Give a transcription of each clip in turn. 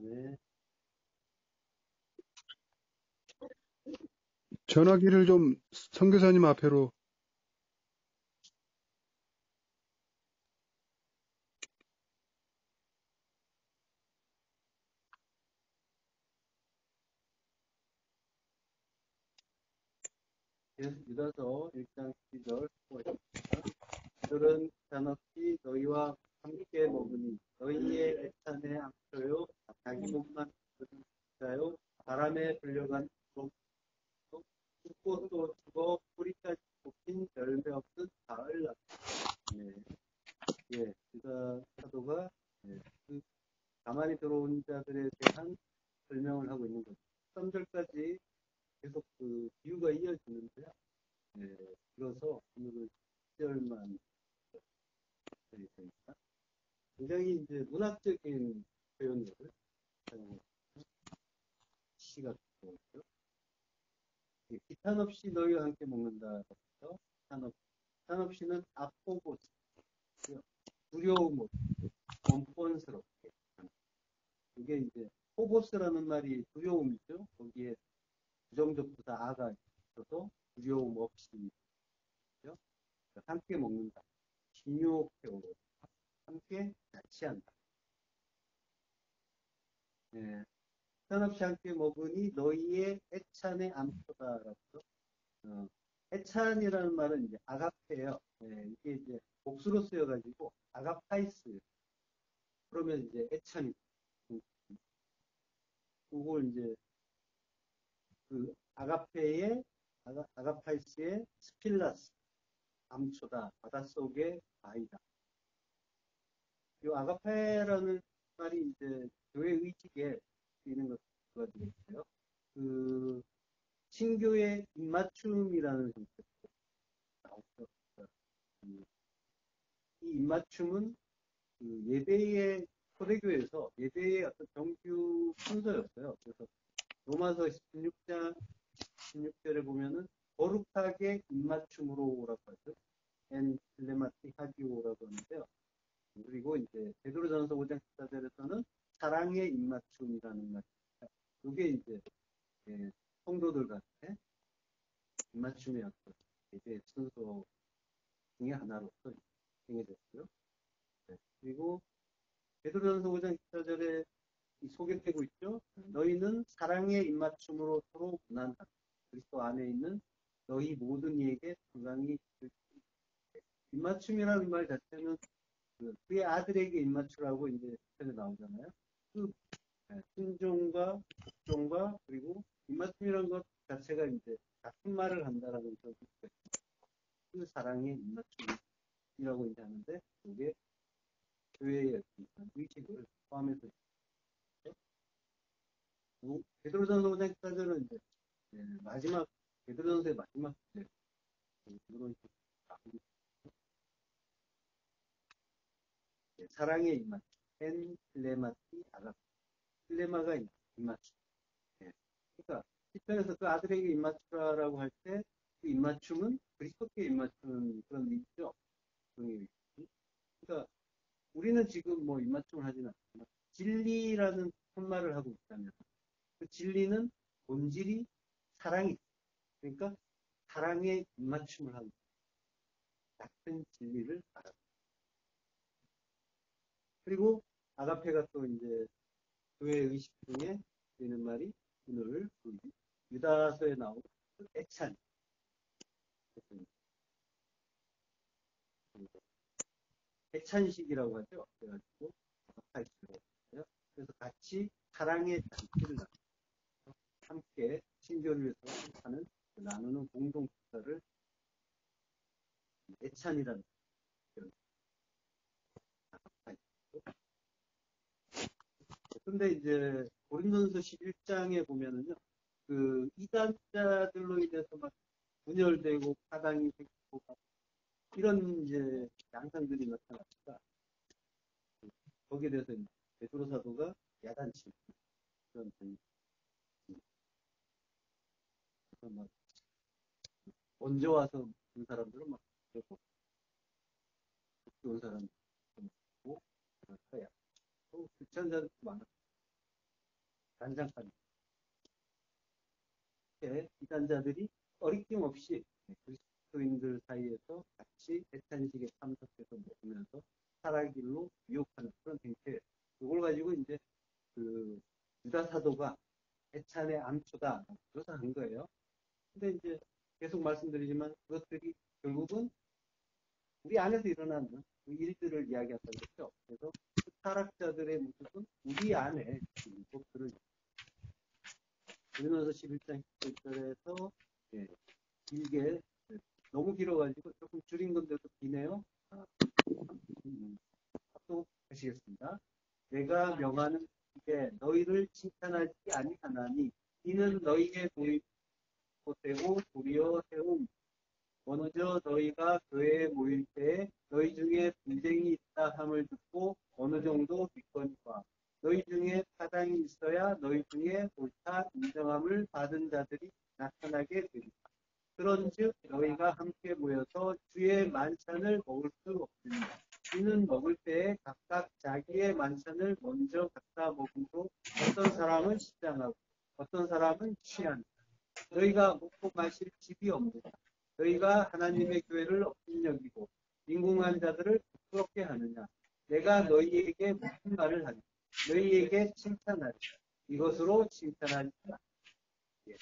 네. 전화기를 좀 선교사님 앞으로. 유다서 1장 12절 수고하셨습니다. 그들은 잔없이 너희와 함께 먹으니 너희의 애찬에 앞서요 자기 몸만 자요 바람에 불려간 죽고 또 죽어 뿌리까지 뽑힌 열매 없은 가을 날. 네. 예, 유다 사도가 그 가만히 들어온 자들에 대한 설명을 하고 있는 거죠. 3절까지 계속 그 비유가 이어지는데요. 들어서 오늘은 1절만 드리겠습니다. 굉장히 이제 문학적인 표현을 사용해서 시가 들어오죠. 기탄 없이 너희와 함께 먹는다. 기탄 없이는 아포고스, 두려움 없이, 원본스럽게. 이게 이제 포보스라는 말이 두려움이죠. 거기에 부정적 부사 아가 있어서 두려움 없이 함께 먹는다. 신유옥태오 함께 자취한다. 상없이 함께 먹으니 너희의 애찬의 암소다라고. 애찬이라는 말은 이제 아가페예요. 이게 이제 복수로 쓰여가지고 아가파이스. 그러면 이제 애찬이. 그걸 이제 그 아가파이스의 스필라스 암초다. 바닷속의 아이다. 이 아가페라는 말이 이제 교회 의식에 쓰이는 것가 되겠어요. 그 신교의 입맞춤이라는 형태로 나오죠. 이 입맞춤은 그 예배의 초대교회에서 예배의 어떤 정규 순서였어요. 그래서 로마서 16절에 보면은 거룩하게 입맞춤으로라고 하죠. 엔 플레마티 하기오라고 하는데요. 그리고 이제 베드로전서 5장 14절에서는 사랑의 입맞춤이라는 말. 이게 이제 성도들 간의 입맞춤의 어떤 예배 순서 중에 하나로서 정해졌고요. 그리고 베드로전서 5장 14절에 소개되고 있죠. 너희는 사랑의 입맞춤으로 서로 문한다. 그리스도 안에 있는 너희 모든 이에게 건강이 입맞춤이라는 말 자체는 그의 아들에게 입맞추라고 이제 책에 나오잖아요. 그 순종과 복종과 그리고 입맞춤이라는 것 자체가 이제 같은 말을 한다라는 그런 뜻이에요. 그 사랑의 입맞춤이라고 이제 하는데 그게 교회의 의식을 포함해서 베드로전서 5장 14절은 이제 마지막 베드로전서의 마지막 사랑의 입맞춤 엔 플레마티 아가 플레마가 입맞춤. 그러니까 시편에서 그 아들에게 입맞추라라고 할 때 그 입맞춤은 그리스도께 입맞추는 그런 의미죠. 그러니까 우리는 지금 뭐 입맞춤을 하지는 않지만 진리라는 푯말을 하고 있다면 그 진리는 본질이 사랑이. 그러니까 사랑의 입맞춤을 하는 같은 진리를 알아. 그리고 아가페가 또 이제 교회 의식 중에 되는 말이 오늘 유다서에 나오는 애찬. 애찬식이라고 하죠. 그래가지고 그래서 같이 사랑의 잔치를 함께 신교를 위해서 하는 나누는 공동 축사를 애찬이라는 근데 이제 고린도전서 11장에 보면은요, 그 이단자들로 인해서 막 분열되고 파당이 생기고 이런 이제 양상들이 나타나니까 거기에 대해서 베드로 사도가 야단치 그런 막 먼저 와서 그 사람들은 막 그렇고 온 사람들 고 그래야 또 불천자들 많아. 난장판. 이단자들이 어리낌 없이 그리스도인들 사이에서 같이 대찬식에 참석해서 먹으면서 살아길로 유혹하는 그런 행태. 이걸 가지고 이제 그 유다 사도가 대찬의 암초다 묘사한 거예요. 근데 이제 계속 말씀드리지만 그것들이 결국은 우리 안에서 일어나는 그 일들을 이야기한다고 했죠. 그래서 그 타락자들의 모습은 우리 안에 것들을 고린도서 11장 10절에서 길게 너무 길어가지고 조금 줄인 건데도 기네요. 합독하시겠습니다. 내가 명하는 게 너희를 칭찬하지 아니하나니 이는 너희의 도리되고 도리어 세움. 먼저 너희가 교회에 모일 때에 너희 중에 분쟁이 있다 함을 듣고 어느 정도 믿거니와 너희 중에 타당이 있어야 너희 중에 옳다 인정함을 받은 자들이 나타나게 되리라. 그런즉 너희가 함께 모여서 주의 만찬을 먹을 수 없으니 이는 먹을 때에 각각 자기의 만찬을 먼저 갖다 먹음으로 어떤 사람은 시장하고 어떤 사람은 취한다. 너희가 먹고 마실 집이 없느냐. 너희가 하나님의 교회를 업신여기고 인궁한 자들을 부끄럽게 하느냐. 내가 너희에게 무슨 말을 하냐. 너희에게 칭찬하리라. 이것으로 칭찬하지 마. 예.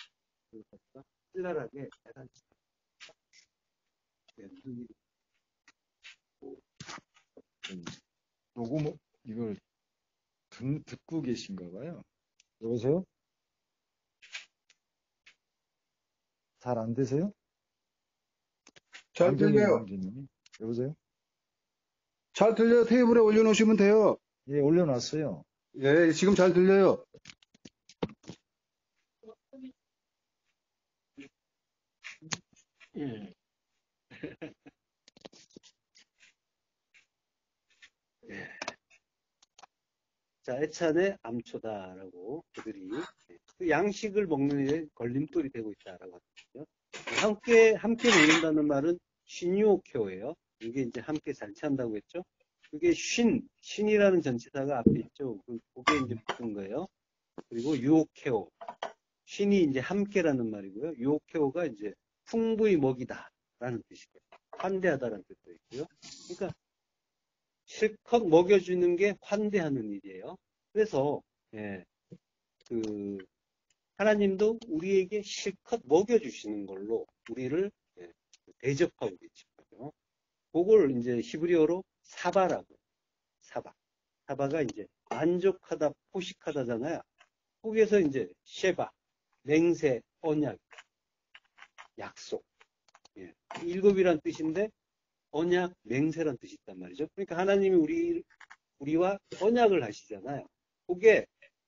그것과 찌랄하게 대단치. 네, 무슨 일이. 녹음 이걸 듣고 계신가 봐요. 여보세요? 잘 안 되세요? 잘 들려요. 왕자님이. 여보세요? 잘 들려요. 테이블에 올려놓으시면 돼요. 예, 올려놨어요. 예, 지금 잘 들려요. 예. 자, 애찬의 암초다라고 그들이 그 양식을 먹는 데 걸림돌이 되고 있다라고 하거든요. 함께 먹는다는 말은 신유오케오예요. 이게 이제 함께 잔치한다고 했죠. 그게 신이라는 전치사가 앞에 있죠. 그게 이제 붙은 거예요. 그리고 유오케오. 신이 이제 함께라는 말이고요. 유오케오가 이제 풍부히 먹이다라는 뜻이고요. 환대하다라는 뜻도 있고요. 그러니까 실컷 먹여주는 게 환대하는 일이에요. 그래서 하나님도 우리에게 실컷 먹여주시는 걸로 우리를 대접하고 계시거든요. 그걸 이제 히브리어로 사바라고. 사바가 이제 만족하다, 포식하다잖아요. 거기에서 이제 셰바, 맹세, 언약, 약속. 일곱이란 뜻인데 언약, 맹세란 뜻이 있단 말이죠. 그러니까 하나님이 우리와 언약을 하시잖아요. 그게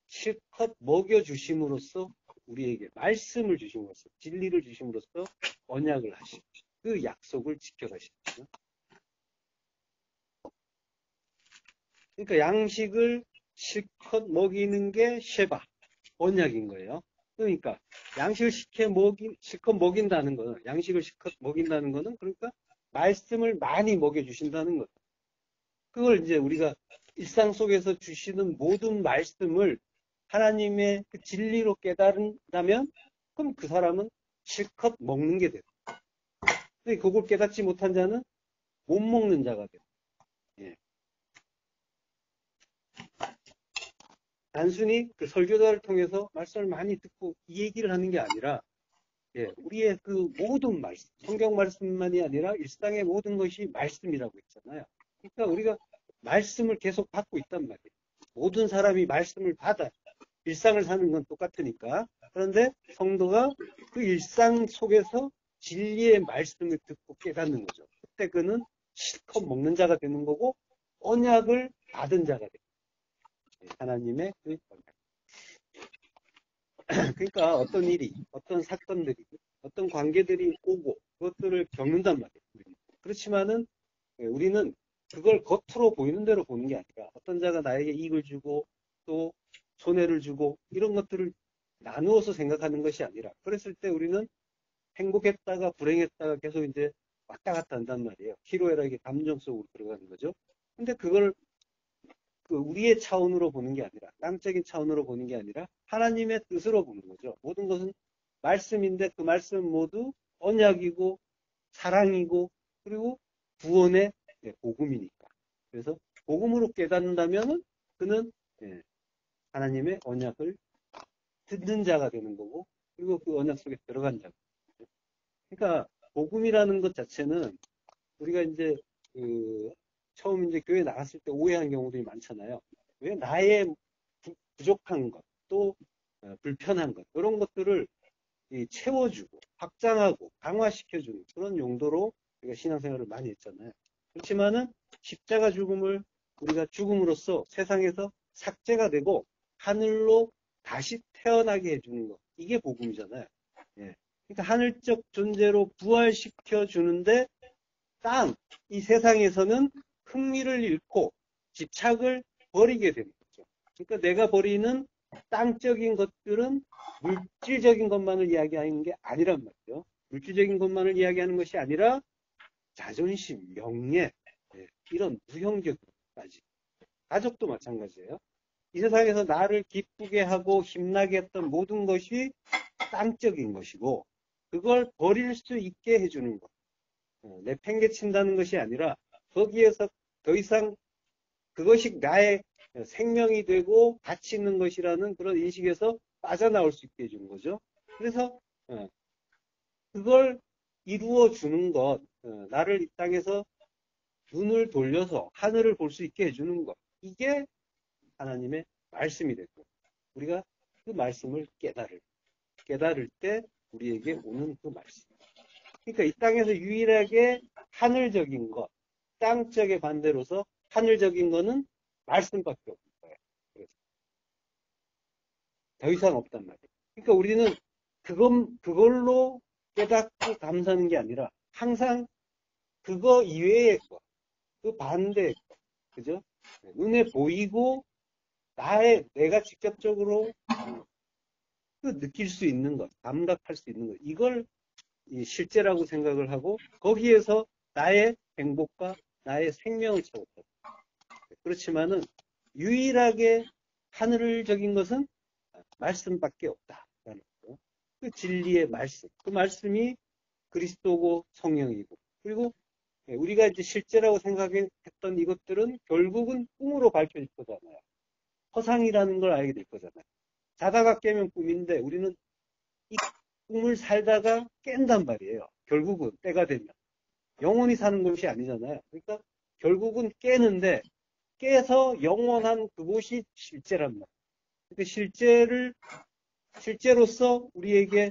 실컷 먹여주심으로써 우리에게 말씀을 주심으로써 진리를 주심으로써 언약을 하시고 그 약속을 지켜가시거든요. 그러니까 양식을 실컷 먹이는 게 쉐바, 언약인 거예요. 그러니까 양식을 실컷 먹인다는 거는 양식을 실컷 먹인다는 거는 그러니까 말씀을 많이 먹여주신다는 거죠. 그걸 이제 우리가 일상 속에서 주시는 모든 말씀을 하나님의 그 진리로 깨달은다면 그럼 그 사람은 실컷 먹는 게 돼요. 근데 그걸 깨닫지 못한 자는 못 먹는 자가 돼요. 단순히 그 설교자를 통해서 말씀을 많이 듣고 이 얘기를 하는 게 아니라 우리의 그 모든 말씀, 성경 말씀만이 아니라 일상의 모든 것이 말씀이라고 했잖아요. 그러니까 우리가 말씀을 계속 받고 있단 말이에요. 모든 사람이 말씀을 받아요. 일상을 사는 건 똑같으니까. 그런데 성도가 그 일상 속에서 진리의 말씀을 듣고 깨닫는 거죠. 그때 그는 실컷 먹는 자가 되는 거고 언약을 받은 자가 돼요. 하나님의 그 언약. 그러니까 어떤 일이, 어떤 사건들이, 어떤 관계들이 오고 그것들을 겪는단 말이에요. 그렇지만은 우리는 그걸 겉으로 보이는 대로 보는 게 아니라 어떤 자가 나에게 이익을 주고 또 손해를 주고 이런 것들을 나누어서 생각하는 것이 아니라 그랬을 때 우리는 행복했다가 불행했다가 계속 이제 왔다 갔다 한단 말이에요. 희로애락의 감정 속으로 들어가는 거죠. 근데 그걸 우리의 차원으로 보는 게 아니라, 땅적인 차원으로 보는 게 아니라 하나님의 뜻으로 보는 거죠. 모든 것은 말씀인데 그 말씀 모두 언약이고 사랑이고 그리고 구원의 복음이니까. 그래서 복음으로 깨닫는다면 그는 하나님의 언약을 듣는 자가 되는 거고, 그리고 그 언약 속에 들어간 자가. 그러니까 복음이라는 것 자체는 우리가 이제 처음 이제 교회 나갔을 때 오해하는 경우들이 많잖아요. 왜 나의 부족한 것, 또 불편한 것, 이런 것들을 채워주고 확장하고 강화시켜주는 그런 용도로 우리가 신앙생활을 많이 했잖아요. 그렇지만은 십자가 죽음을 우리가 죽음으로써 세상에서 삭제가 되고 하늘로 다시 태어나게 해주는 것, 이게 복음이잖아요. 예. 그러니까 하늘적 존재로 부활시켜 주는데 이 세상에서는 흥미를 잃고 집착을 버리게 되는 거죠. 그러니까 내가 버리는 땅적인 것들은 물질적인 것만을 이야기하는 게 아니란 말이죠. 물질적인 것만을 이야기하는 것이 아니라 자존심, 명예, 이런 무형적 것까지. 가족도 마찬가지예요. 이 세상에서 나를 기쁘게 하고 힘나게 했던 모든 것이 땅적인 것이고, 그걸 버릴 수 있게 해주는 것. 내팽개친다는 것이 아니라 거기에서 더 이상 그것이 나의 생명이 되고 가치 있는 것이라는 그런 인식에서 빠져나올 수 있게 해주는 거죠. 그래서 그걸 이루어 주는 것, 나를 이 땅에서 눈을 돌려서 하늘을 볼 수 있게 해주는 것, 이게 하나님의 말씀이 됐고, 우리가 그 말씀을 깨달을 때 우리에게 오는 그 말씀. 그러니까 이 땅에서 유일하게 하늘적인 것, 땅적의 반대로서 하늘적인 거는 말씀밖에 없는 거예요. 그래서 더 이상 없단 말이에요. 그러니까 우리는 그걸로 깨닫고 감사하는 게 아니라 항상 그거 이외의 것, 그 반대의 것, 그죠? 눈에 보이고 내가 직접적으로 느낄 수 있는 것, 감각할 수 있는 것, 이걸 실제라고 생각을 하고 거기에서 나의 행복과 나의 생명을 찾았다. 그렇지만은 유일하게 하늘적인 것은 말씀밖에 없다라는 거. 그 진리의 말씀, 그 말씀이 그리스도고 성령이고, 그리고 우리가 이제 실제라고 생각했던 이것들은 결국은 꿈으로 밝혀질 거잖아요. 허상이라는 걸 알게 될 거잖아요. 자다가 깨면 꿈인데 우리는 이 꿈을 살다가 깬단 말이에요. 결국은 때가 되면. 영원히 사는 것이 아니잖아요. 그러니까 결국은 깨는데 깨서 영원한 그곳이 실제란 말이에요. 그러니까 실제로서 우리에게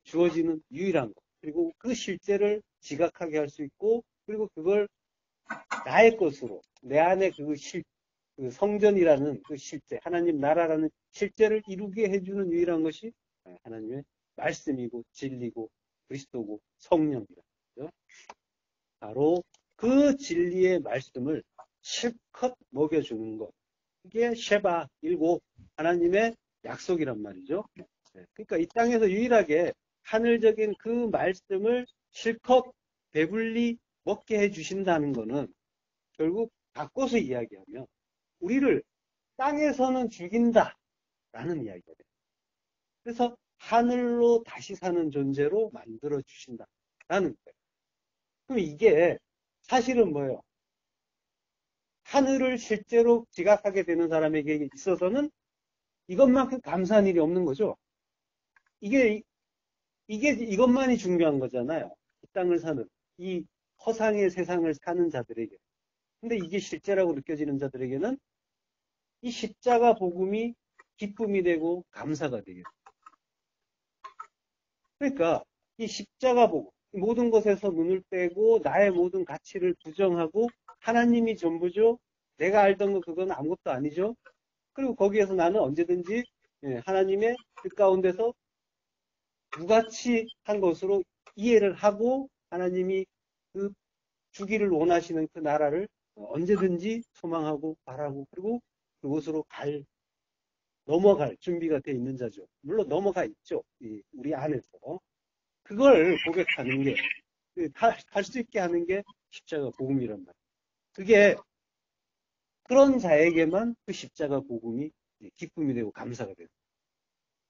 주어지는 유일한 것. 그리고 그 실제를 지각하게 할 수 있고, 그리고 그걸 나의 것으로, 내 안에 그 성전이라는 그 실제, 하나님 나라라는 실제를 이루게 해주는 유일한 것이 하나님의 말씀이고, 진리고, 그리스도고, 성령이다. 바로 그 진리의 말씀을 실컷 먹여주는 것. 이게 쉐바, 일곱, 하나님의 약속이란 말이죠. 그러니까 이 땅에서 유일하게 하늘적인 그 말씀을 실컷 배불리 먹게 해주신다는 것은 결국 바꿔서 이야기하면 우리를 땅에서는 죽인다라는 이야기가 돼요. 그래서 하늘로 다시 사는 존재로 만들어 주신다라는 거예요. 그럼 이게 사실은 뭐예요? 하늘을 실제로 지각하게 되는 사람에게 있어서는 이것만큼 감사한 일이 없는 거죠. 이것만이 중요한 거잖아요. 이 땅을 사는, 이 허상의 세상을 사는 자들에게. 근데 이게 실제라고 느껴지는 자들에게는 이 십자가 복음이 기쁨이 되고 감사가 되겠죠. 그러니까 이 십자가 복음, 모든 것에서 눈을 떼고 나의 모든 가치를 부정하고 하나님이 전부죠. 내가 알던 거 그건 아무것도 아니죠. 그리고 거기에서 나는 언제든지 하나님의 뜻 가운데서 무가치한 것으로 이해를 하고 하나님이 그 주기를 원하시는 그 나라를 언제든지 소망하고 바라고, 그리고 그곳으로 넘어갈 준비가 돼 있는 자죠. 물론 넘어가 있죠. 우리 안에서. 그걸 고백하는 게, 갈 수 있게 하는 게 십자가 복음이란 말이에요. 그게 그런 자에게만 그 십자가 복음이 기쁨이 되고 감사가 되고.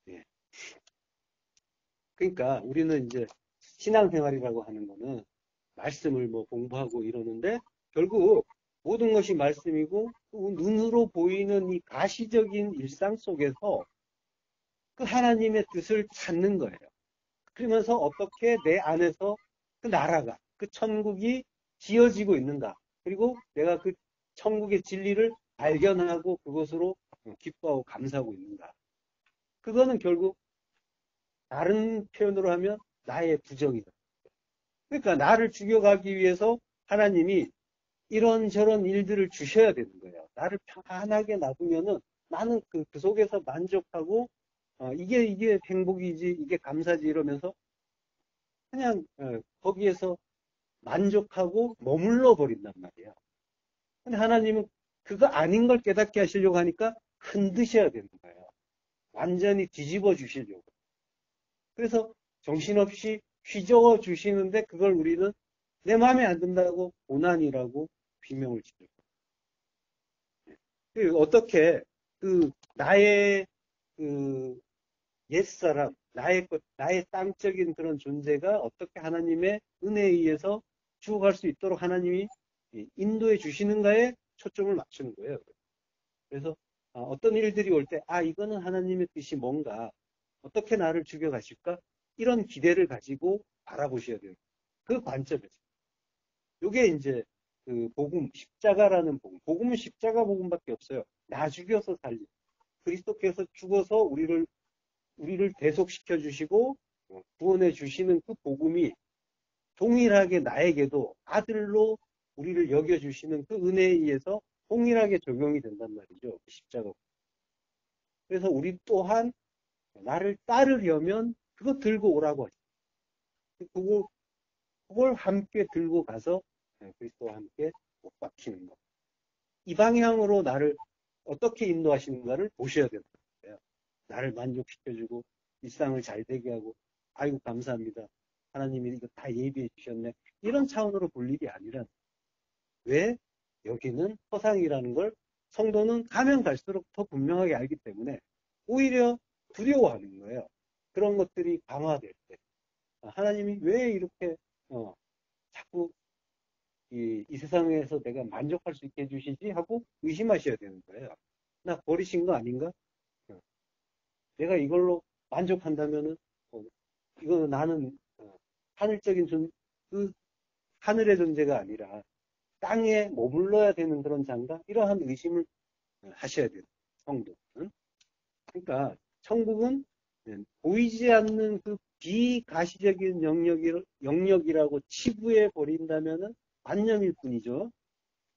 예. 그러니까 우리는 이제 신앙생활이라고 하는 거는 말씀을 뭐 공부하고 이러는데 결국 모든 것이 말씀이고 눈으로 보이는 이 가시적인 일상 속에서 그 하나님의 뜻을 찾는 거예요. 그러면서 어떻게 내 안에서 그 나라가, 그 천국이 지어지고 있는가. 그리고 내가 그 천국의 진리를 발견하고 그것으로 기뻐하고 감사하고 있는가. 그거는 결국 다른 표현으로 하면 나의 부정이다. 그러니까 나를 죽여가기 위해서 하나님이 이런저런 일들을 주셔야 되는 거예요. 나를 편안하게 놔두면은 나는 그 속에서 만족하고 이게 행복이지, 이게 감사지 이러면서 그냥 거기에서 만족하고 머물러 버린단 말이에요. 근데 하나님은 그거 아닌 걸 깨닫게 하시려고 하니까 흔드셔야 되는 거예요. 완전히 뒤집어 주시려고. 그래서 정신없이 휘저어 주시는데 그걸 우리는 내 마음에 안 든다고 고난이라고 비명을 지르고. 어떻게 나의 옛사람, 나의 땅적인 그런 존재가 어떻게 하나님의 은혜에 의해서 죽어갈 수 있도록 하나님이 인도해 주시는가에 초점을 맞추는 거예요. 그래서 어떤 일들이 올 때, 이거는 하나님의 뜻이 뭔가, 어떻게 나를 죽여가실까? 이런 기대를 가지고 바라보셔야 돼요. 그 관점에서. 이게 이제 그 복음, 십자가라는 복음. 복음은 십자가 복음밖에 없어요. 나 죽여서 살리. 그리스도께서 죽어서 우리를 대속시켜 주시고 구원해 주시는 그 복음이 동일하게 나에게도 아들로 우리를 여겨 주시는 그 은혜에 의해서 동일하게 적용이 된단 말이죠. 십자가. 그래서 우리 또한 나를 따르려면 그거 들고 오라고 하죠. 그걸 함께 들고 가서 그리스도와 함께 못 박히는 거. 이 방향으로 나를 어떻게 인도하시는가를 보셔야 된다. 나를 만족시켜주고 일상을 잘 되게 하고 아이고 감사합니다. 하나님이 이거 다 예비해 주셨네. 이런 차원으로 볼 일이 아니라 왜 여기는 허상이라는 걸 성도는 가면 갈수록 더 분명하게 알기 때문에 오히려 두려워하는 거예요. 그런 것들이 강화될 때 하나님이 왜 이렇게 자꾸 이 세상에서 내가 만족할 수 있게 해주시지 하고 의심하셔야 되는 거예요. 나 버리신 거 아닌가? 내가 이걸로 만족한다면은 이거 나는 하늘적인 그 하늘의 존재가 아니라 땅에 머물러야 되는 그런 장가 이러한 의심을 하셔야 돼요. 성도는. 그러니까 천국은 보이지 않는 그 비가시적인 영역이라고 치부해 버린다면은 관념일 뿐이죠.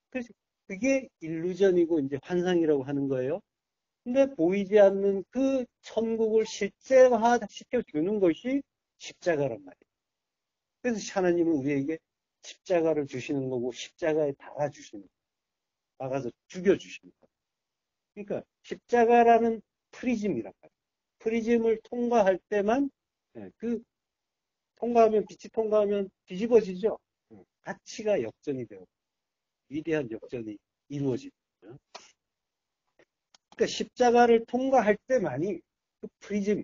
그래서 그게 일루전이고 이제 환상이라고 하는 거예요. 근데 보이지 않는 그 천국을 실제화 시켜주는 것이 십자가란 말이에요. 그래서 하나님은 우리에게 십자가를 주시는 거고 십자가에 달아주시는 거예요. 박아서 죽여주시는 거예요. 그러니까 십자가라는 프리즘이란 말이에요. 프리즘을 통과할 때만 통과하면 빛이 통과하면 뒤집어지죠. 가치가 역전이 되고 위대한 역전이 이루어지죠. 그러니까 십자가를 통과할 때만이 그 프리즘,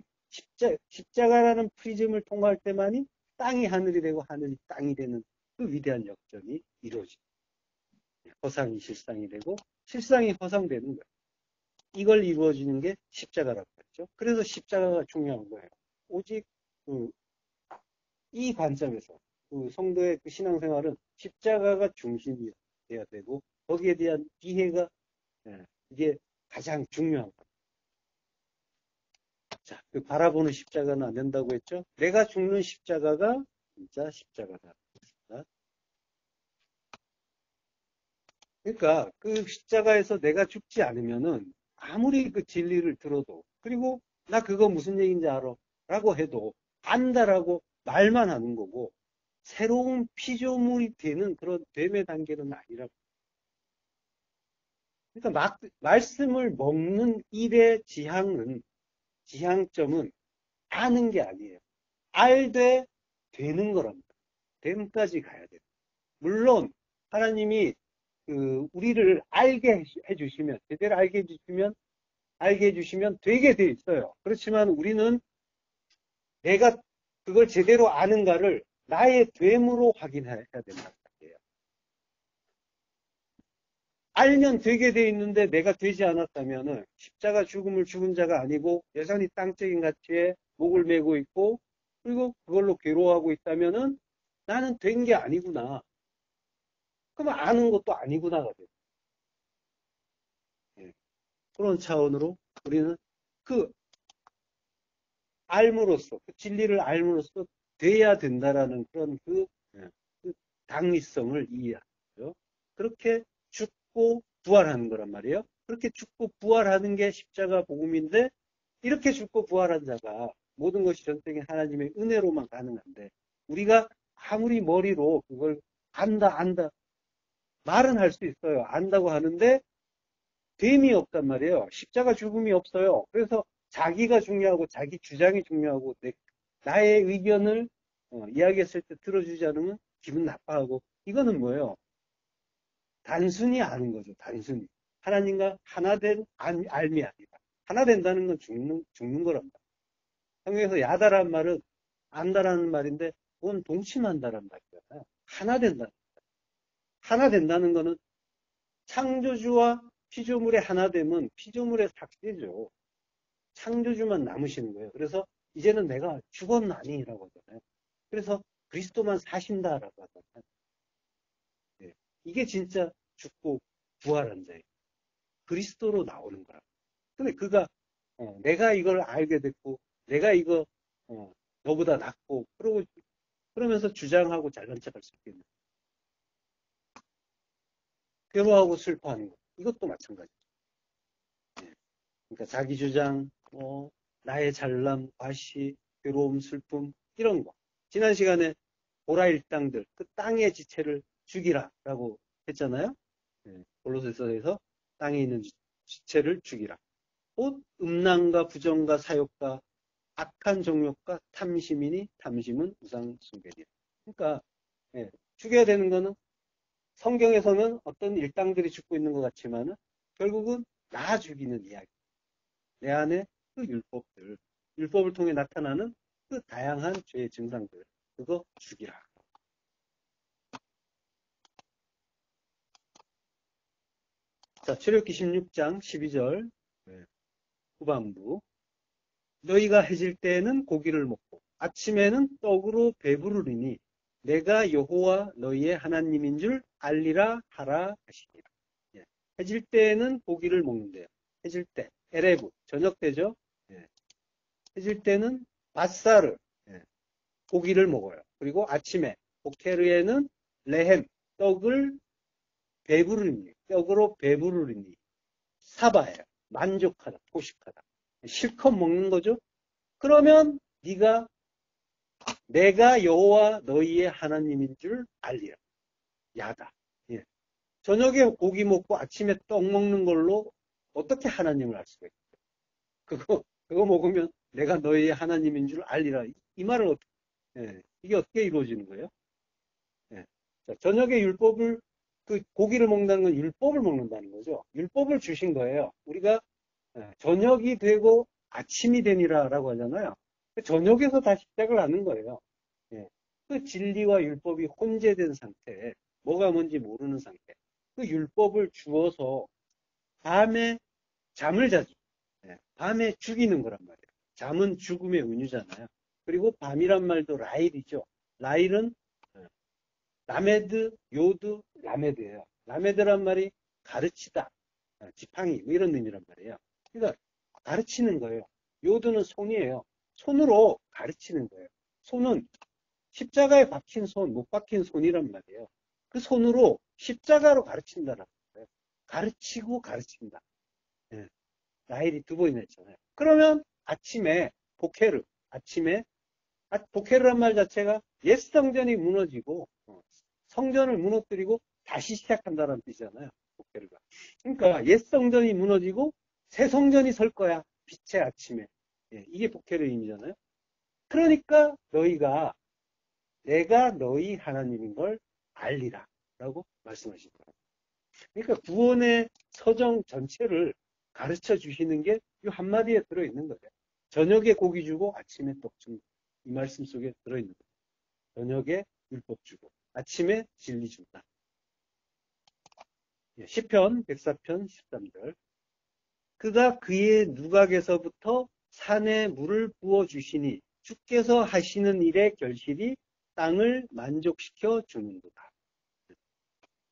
십자가라는 프리즘을 통과할 때만이 땅이 하늘이 되고 하늘이 땅이 되는 그 위대한 역전이 이루어집니다. 허상이 실상이 되고 실상이 허상되는 거예요. 이걸 이루어지는 게 십자가라고 했죠. 그래서 십자가가 중요한 거예요. 오직 이 관점에서 성도의 그 신앙생활은 십자가가 중심이 돼야 되고 거기에 대한 이해가 이게 가장 중요한 거예요. 자, 그 바라보는 십자가는 안 된다고 했죠? 내가 죽는 십자가가 진짜 십자가다. 그러니까 그 십자가에서 내가 죽지 않으면은 아무리 그 진리를 들어도 그리고 나 그거 무슨 얘기인지 알아 라고 해도 안다라고 말만 하는 거고 새로운 피조물이 되는 그런 됨의 단계는 아니라고. 그러니까 말씀을 먹는 일의 지향점은 아는 게 아니에요. 알되 되는 거랍니다. 됨까지 가야 돼요. 물론 하나님이 우리를 알게 해주시면, 제대로 알게 해주시면 되게 돼 있어요. 그렇지만 우리는 내가 그걸 제대로 아는가를 나의 됨으로 확인해야 된다는 거예요. 알면 되게 돼 있는데 내가 되지 않았다면은 십자가 죽음을 죽은 자가 아니고 여전히 땅적인 가치에 목을 메고 있고 그리고 그걸로 괴로워하고 있다면은 나는 된 게 아니구나. 그러면 아는 것도 아니구나가 돼요. 예. 그런 차원으로 우리는 그 알므로써, 그 진리를 알므로써 돼야 된다라는 그런 그 당위성을 이해하죠. 그렇게 죽고 부활하는 거란 말이에요. 그렇게 죽고 부활하는 게 십자가 복음인데 이렇게 죽고 부활한 자가 모든 것이 전적인 하나님의 은혜로만 가능한데 우리가 아무리 머리로 그걸 안다 말은 할 수 있어요. 안다고 하는데 됨이 없단 말이에요. 십자가 죽음이 없어요. 그래서 자기가 중요하고 자기 주장이 중요하고 나의 의견을 이야기했을 때 들어주지 않으면 기분 나빠하고 이거는 뭐예요? 단순히 아는 거죠. 단순히. 하나님과 하나 된 알미 아니다. 하나 된다는 건 죽는 거란다. 성경에서 야다라는 말은 안다라는 말인데 그건 동침한다라는 말이잖아요. 하나 된다. 하나 된다는 거는 창조주와 피조물의 하나됨은 피조물의 삭제죠. 창조주만 남으시는 거예요. 그래서 이제는 내가 죽었나니라고 하잖아요. 그래서 그리스도만 사신다라고 하잖아요. 네. 이게 진짜 죽고 부활한 자예요. 그리스도로 나오는 거라. 근데 그가 내가 이걸 알게 됐고 내가 이거 너보다 낫고 그러면서 주장하고 잘난 척할 수 있겠네. 괴로워하고 슬퍼하는 거. 이것도 마찬가지죠. 네. 그러니까 자기 주장, 나의 잘남, 과시, 괴로움, 슬픔 이런 거. 지난 시간에 보라 일당들, 그 땅의 지체를 죽이라라고 했잖아요. 네. 골로새서에서 땅에 있는 지체를 죽이라. 곧 음란과 부정과 사욕과 악한 정욕과 탐심이니 탐심은 우상 숭배니라. 그러니까 죽여야 되는 거는 성경에서는 어떤 일당들이 죽고 있는 것 같지만은 결국은 나 죽이는 이야기. 내 안에 그 율법을 통해 나타나는 그 다양한 죄의 증상들, 그거 죽이라. 자, 출애굽기 16장 12절 후반부. 너희가 해질 때에는 고기를 먹고 아침에는 떡으로 배부르리니 내가 여호와 너희의 하나님인 줄 알리라 하라 하시니라. 예. 해질 때에는 고기를 먹는데요. 해질 때 에레브 저녁 때죠. 예. 해질 때는 바사르 고기를 먹어요. 그리고 아침에 보케르에는 레헴 떡을 떡으로 배부르리니 사바예요. 만족하다, 포식하다. 실컷 먹는 거죠. 그러면 네가 내가 여호와 너희의 하나님인 줄 알리라. 야다. 예. 저녁에 고기 먹고 아침에 떡 먹는 걸로 어떻게 하나님을 알 수가 있어요? 그거 먹으면 내가 너희의 하나님인 줄 알리라. 이 말을 이게 어떻게 이루어지는 거예요? 예. 자, 저녁에 율법을 그 고기를 먹는다는 건 율법을 먹는다는 거죠. 율법을 주신 거예요. 우리가 저녁이 되고 아침이 되니라라고 하잖아요. 저녁에서 다시 시작을 하는 거예요. 예. 그 진리와 율법이 혼재된 상태, 뭐가 뭔지 모르는 상태. 그 율법을 주어서 밤에 잠을 자죠. 예. 밤에 죽이는 거란 말이에요. 잠은 죽음의 은유잖아요. 그리고 밤이란 말도 라일이죠. 라일은 라메드, 요드, 라메드예요. 라메드란 말이 가르치다, 지팡이 뭐 이런 의미란 말이에요. 그러니까 가르치는 거예요. 요드는 손이에요. 손으로 가르치는 거예요. 손은 십자가에 박힌 손, 못 박힌 손이란 말이에요. 그 손으로 십자가로 가르친다라는 거예요. 가르치고 가르친다. 예. 라일이 두 번이나 했잖아요. 그러면 아침에 보케르란 말 자체가 옛 성전이 무너지고 성전을 무너뜨리고 다시 시작한다는 뜻이잖아요. 보케르가. 그러니까 옛 성전이 무너지고 새 성전이 설 거야. 빛의 아침에. 예, 이게 보케르의 의미잖아요. 그러니까 너희가 내가 너희 하나님인 걸 알리라 라고 말씀하신 거예요. 그러니까 구원의 서정 전체를 가르쳐 주시는 게 이 한마디에 들어있는 거예요. 저녁에 고기 주고 아침에 떡 주고 이 말씀 속에 들어있는 거예요. 저녁에 율법 주고 아침에 진리 준다. 시편 104편 13절. 그가 그의 누각에서부터 산에 물을 부어 주시니 주께서 하시는 일의 결실이 땅을 만족시켜 주는도다.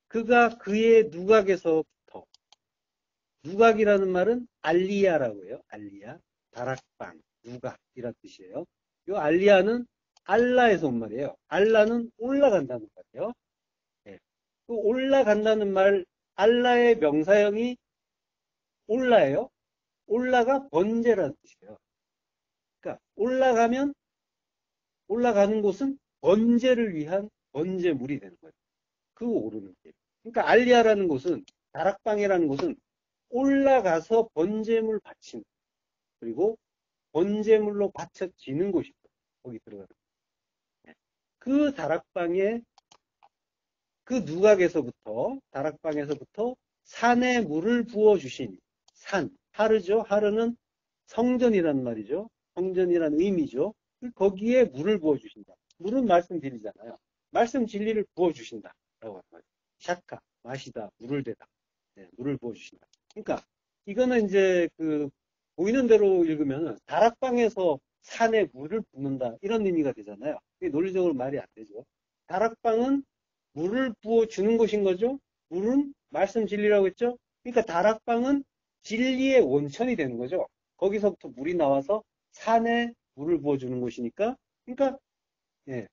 그가 그의 누각에서부터, 누각이라는 말은 알리야라고 해요. 알리야, 다락방, 누각이란 뜻이에요. 이 알리야는 알라에서 온 말이에요. 알라는 올라간다는 말이에요. 네. 그 올라간다는 말, 알라의 명사형이 올라예요. 올라가 번제라는 뜻이에요. 그러니까 올라가면 올라가는 곳은 번제를 위한 번제물이 되는 거예요. 그 오르는 길. 그러니까 알리아라는 곳은 다락방이라는 곳은 올라가서 번제물 바치는 그리고 번제물로 바쳐지는 곳이죠. 거기 들어가는 그 다락방에 그 누각에서부터 다락방에서부터 산에 물을 부어 주시니 산 하르죠. 하르는 성전이란 말이죠. 성전이란 의미죠. 거기에 물을 부어 주신다. 물은 말씀 진리잖아요. 말씀 진리를 부어 주신다. 라고 하는 거예요. 샤카 마시다 물을 대다. 네, 물을 부어 주신다. 그러니까 이거는 이제 그 보이는 대로 읽으면 다락방에서 산에 물을 붓는다 이런 의미가 되잖아요. 이게 논리적으로 말이 안 되죠. 다락방은 물을 부어 주는 곳인 거죠. 물은 말씀 진리라고 했죠. 그러니까 다락방은 진리의 원천이 되는 거죠. 거기서부터 물이 나와서 산에 물을 부어주는 곳이니까, 그러니까 예,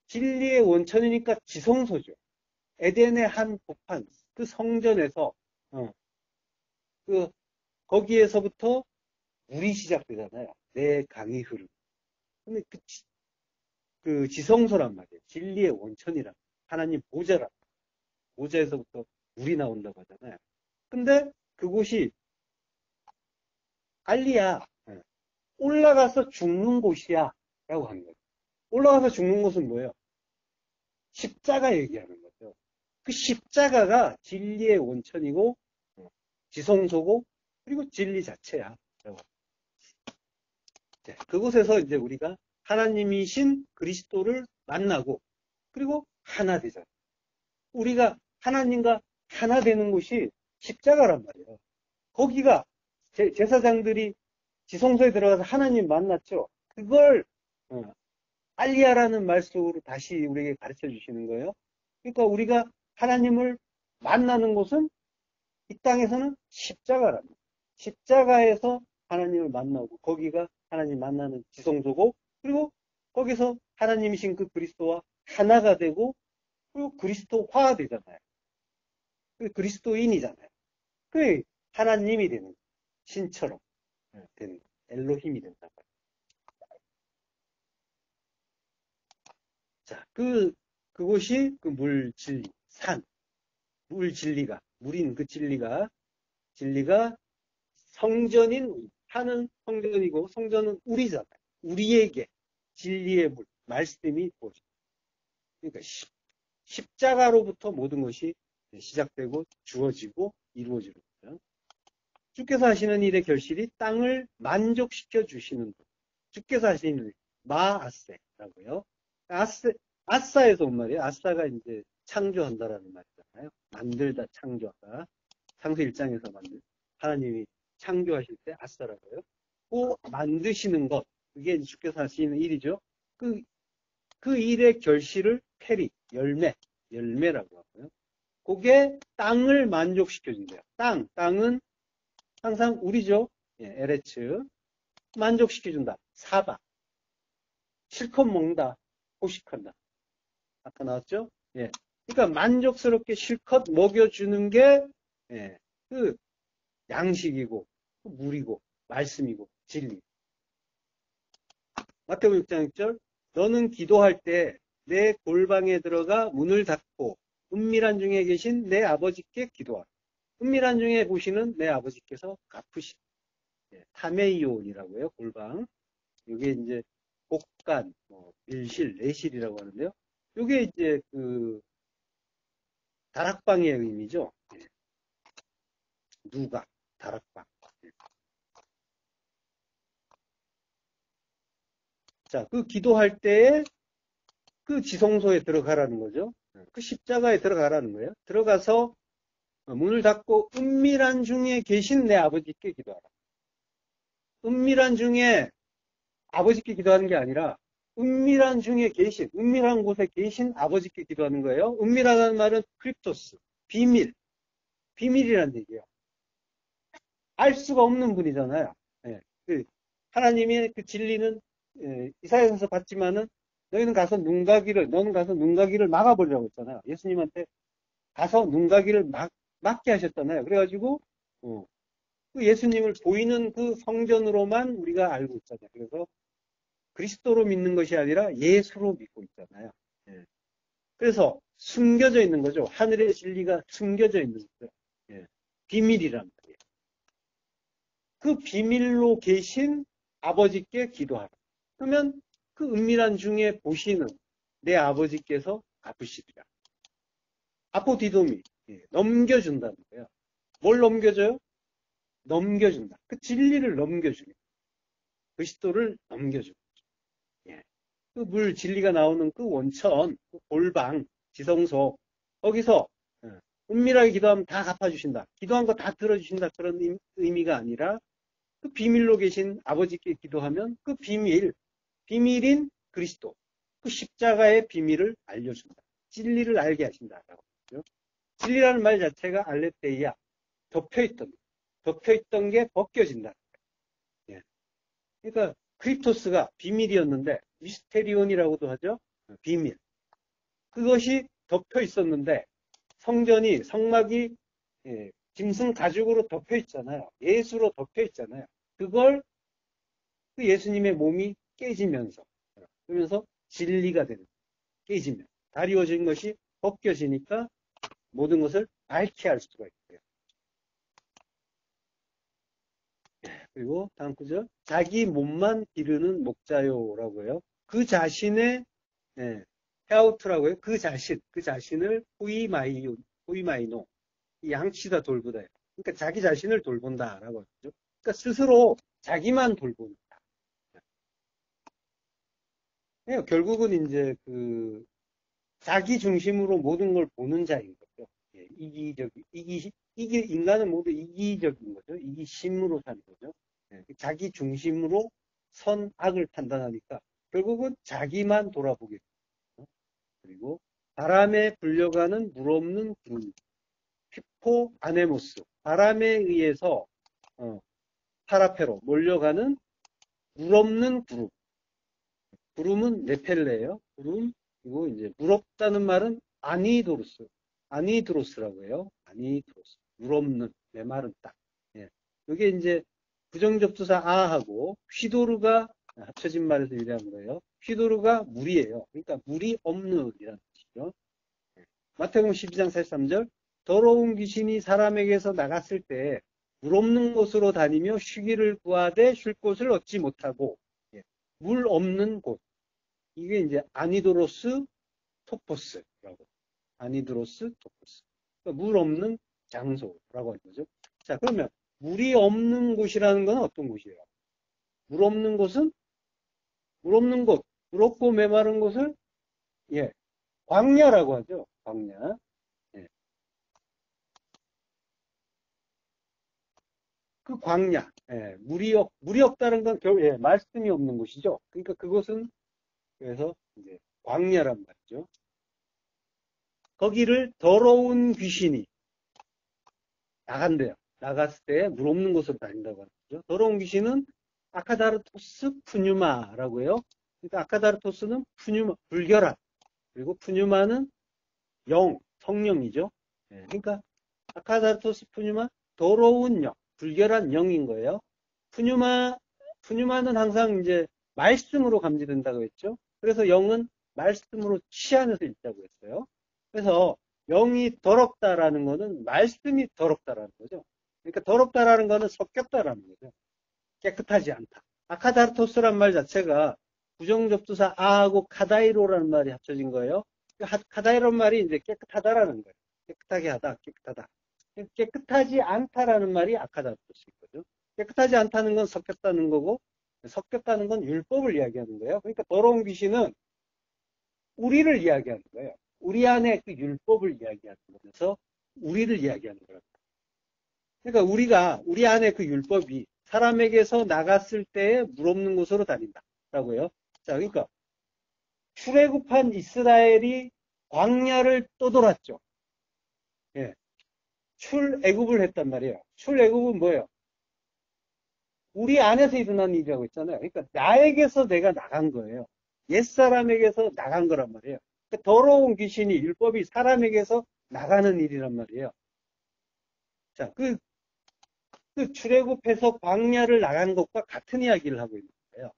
진리의 원천이니까 지성소죠. 에덴의 한 복판, 그 성전에서 그 거기에서부터 물이 시작되잖아요. 내 강이 흐르고. 근데 그 지성소란 말이에요. 진리의 원천이란 하나님 보좌란 보좌에서부터 물이 나온다고 하잖아요. 근데 그곳이 알리야. 올라가서 죽는 곳이야. 라고 하는 거예요. 올라가서 죽는 곳은 뭐예요? 십자가 얘기하는 거죠. 그 십자가가 진리의 원천이고, 지성소고, 그리고 진리 자체야. 라고. 그곳에서 이제 우리가 하나님이신 그리스도를 만나고, 그리고 하나 되잖아요. 우리가 하나님과 하나 되는 곳이 십자가란 말이에요. 거기가 제사장들이 지성소에 들어가서 하나님 만났죠. 그걸 알리야라는 말 속으로 다시 우리에게 가르쳐 주시는 거예요. 그러니까 우리가 하나님을 만나는 곳은 이 땅에서는 십자가랍니다. 십자가에서 하나님을 만나고 거기가 하나님 만나는 지성소고 그리고 거기서 하나님이신 그 그리스도와 하나가 되고 그리고 그리스도화 되잖아요. 그리스도인이잖아요. 그 하나님이 되는 거예요. 신처럼 되는 거예요. 엘로힘이 된다고. 자, 그곳이 그 물 진리, 물 진리가, 물인 그 진리가 성전인 우리, 하는 성전이고, 성전은 우리잖아요. 우리에게 진리의 물, 말씀이 부어집니다. 그러니까 십자가로부터 모든 것이 시작되고, 주어지고, 이루어지는 거죠. 주께서 하시는 일의 결실이 땅을 만족시켜 주시는 분. 주께서 하시는 일, 마아세라고요. 아싸에서 온 말이에요. 아싸가 이제 창조한다라는 말이잖아요. 만들다, 창조하다. 창세 1장에서 하나님이 창조하실 때 아싸라고요. 그 만드시는 것, 그게 주께서 하시는 일이죠. 그 일의 결실을 페리, 열매라고 하고요. 그게 땅을 만족시켜준대요. 땅은 항상 우리죠. 예, 에레츠. 만족시켜준다. 사바. 실컷 먹는다. 포식한다. 아까 나왔죠? 예. 그러니까 만족스럽게 실컷 먹여주는 게, 예, 그 양식이고, 그 물이고, 말씀이고, 진리. 마태복음 6장 6절. 너는 기도할 때 내 골방에 들어가 문을 닫고 은밀한 중에 계신 내 아버지께 기도하라. 은밀한 중에 보시는 내 아버지께서 갚으시라. 예, 타메이온이라고 해요. 골방. 이게 이제 복간, 밀실, 내실이라고 하는데요. 이게 이제 다락방의 의미죠. 예. 누가, 다락방. 예. 자, 그 기도할 때에 그 지성소에 들어가라는 거죠. 그 십자가에 들어가라는 거예요. 들어가서 문을 닫고 은밀한 중에 계신 내 아버지께 기도하라. 은밀한 중에 아버지께 기도하는 게 아니라 은밀한 중에 계신, 은밀한 곳에 계신 아버지께 기도하는 거예요. 은밀하다는 말은 크립토스, 비밀, 비밀이라는 얘기예요. 알 수가 없는 분이잖아요. 예. 하나님의 그 진리는 이사야에서 봤지만은 너는 가서 눈 가기를 막아보려고 했잖아요. 예수님한테 가서 눈 가기를 막게 하셨잖아요. 그래가지고 그 예수님을 보이는 그 성전으로만 우리가 알고 있잖아요. 그래서 그리스도로 믿는 것이 아니라 예수로 믿고 있잖아요. 예. 그래서 숨겨져 있는 거죠. 하늘의 진리가 숨겨져 있는 거죠. 예. 비밀이란 말이에요. 그 비밀로 계신 아버지께 기도하라. 그러면 그 은밀한 중에 보시는 내 아버지께서 갚으시리라. 아포디도미, 넘겨준다는 거예요. 뭘 넘겨줘요? 넘겨준다. 그 진리를 넘겨주는 거예요. 그리스도를 넘겨주는 거죠. 예. 그 물 진리가 나오는 그 원천, 그 골방, 지성소, 거기서 은밀하게 기도하면 다 갚아주신다. 기도한 거 다 들어주신다. 그런 의미가 아니라 그 비밀로 계신 아버지께 기도하면 그 비밀인 그리스도, 그 십자가의 비밀을 알려준다. 진리를 알게 하신다라고 하죠. 진리라는 말 자체가 알레테이아, 덮여있던 게 벗겨진다. 예. 그러니까 크립토스가 비밀이었는데 미스테리온이라고도 하죠. 비밀. 그것이 덮여 있었는데 성막이 짐승 가죽으로 덮여 있잖아요. 예수로 덮여 있잖아요. 그걸 그 예수님의 몸이 깨지면서 그러면서 진리가 되는 깨지면 다리워진 것이 벗겨지니까 모든 것을 밝게 할 수가 있고요. 그리고 다음 구절 자기 몸만 기르는 목자요라고 해요. 그 자신의 헤아우트라고 해요. 그 자신을 호이마이노 양치다 돌보다. 그러니까 자기 자신을 돌본다라고 하죠. 그러니까 스스로 자기만 돌본다. 결국은 이제 그 자기 중심으로 모든 걸 보는 자인 거죠. 인간은 모두 이기적인 거죠. 이기심으로 사는 거죠. 자기 중심으로 선악을 판단하니까 결국은 자기만 돌아보게 돼요. 그리고 바람에 불려가는 물 없는 구름, 피포 아네모스, 바람에 의해서 파라페로 몰려가는 물 없는 구름. 구름은 네펠레예요. 구름. 그리고 이제 물 없다는 말은 아니드로스라고 해요. 아니드로스. 물 없는, 메마른 땅. 예. 이게 이제 부정접두사 아하고 휘도르가 합쳐진 말에서 유래한 거예요. 휘도르가 물이에요. 그러니까 물이 없는 이라는 뜻이죠. 마태복음 12장 43절 더러운 귀신이 사람에게서 나갔을 때 물 없는 곳으로 다니며 쉬기를 구하되 쉴 곳을 얻지 못하고 물 없는 곳. 이게 이제 아니드로스 토포스라고. 아니드로스 토포스. 그러니까 물 없는 장소라고 하는 거죠. 자, 그러면 물이 없는 곳이라는 건 어떤 곳이에요? 물 없는 곳은 물 없는 곳, 물 없고 메마른 곳을 광야라고 하죠. 광야. 그 광야, 물이 없다는 건 결국 말씀이 없는 곳이죠. 그러니까 그곳은 그래서 이제 광야란 말이죠. 거기를 더러운 귀신이 나간대요. 나갔을 때 물 없는 곳으로 다닌다고 하는 거죠. 더러운 귀신은 아카다르토스 푸뉴마라고 해요. 그러니까 아카다르토스는 푸뉴마, 불결한. 그리고 푸뉴마는 성령이죠. 그러니까 아카다르토스 푸뉴마, 더러운 영, 불결한 영인 거예요. 푸뉴마는 항상 이제 말씀으로 감지된다고 했죠. 그래서 영은 말씀으로 취하면서 있다고 했어요. 그래서 영이 더럽다라는 거는 말씀이 더럽다라는 거죠. 그러니까 더럽다라는 거는 섞였다라는 거죠. 깨끗하지 않다. 아카다르토스란 말 자체가 부정접두사 아하고 카다이로라는 말이 합쳐진 거예요. 카다이로란 말이 이제 깨끗하다라는 거예요. 깨끗하게 하다, 깨끗하다. 깨끗하지 않다라는 말이 악하다는 뜻이거든요. 깨끗하지 않다는 건 섞였다는 거고, 섞였다는 건 율법을 이야기하는 거예요. 그러니까 더러운 귀신은 우리를 이야기하는 거예요. 우리 안에 그 율법을 이야기하는 거면서 우리를 이야기하는 거랍니다. 그러니까 우리 안에 그 율법이 사람에게서 나갔을 때에 물 없는 곳으로 다닌다라고요. 자, 그러니까 출애굽한 이스라엘이 광야를 떠돌았죠. 예. 출애굽을 했단 말이에요. 출애굽은 뭐예요? 우리 안에서 일어난 일이라고 했잖아요. 그러니까 나에게서 내가 나간 거예요. 옛사람에게서 나간 거란 말이에요. 그러니까 더러운 귀신이 율법이 사람에게서 나가는 일이란 말이에요. 자, 그 출애굽해서 광야를 나간 것과 같은 이야기를 하고 있는 거예요.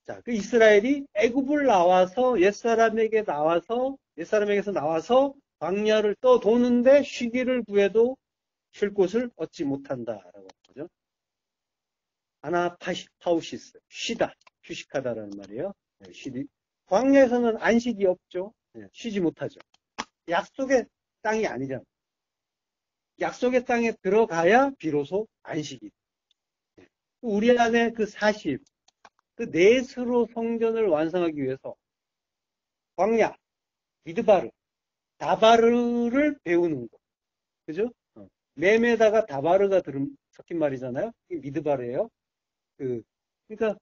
자, 그 이스라엘이 애굽을 나와서 옛사람에게서 나와서 광야를 떠도는데 쉬기를 구해도 쉴 곳을 얻지 못한다라고 하는 거죠. 아나파우시스, 쉬다, 휴식하다라는 말이에요. 광야에서는 안식이 없죠. 쉬지 못하죠. 약속의 땅이 아니잖아요. 약속의 땅에 들어가야 비로소 안식이. 우리 안에 그 40, 그 넷으로 성전을 완성하기 위해서 광야, 미드바르, 다바르를 배우는 거. 그죠? 맴에다가 다바르가 섞인 말이잖아요. 이게 미드바르예요. 그러니까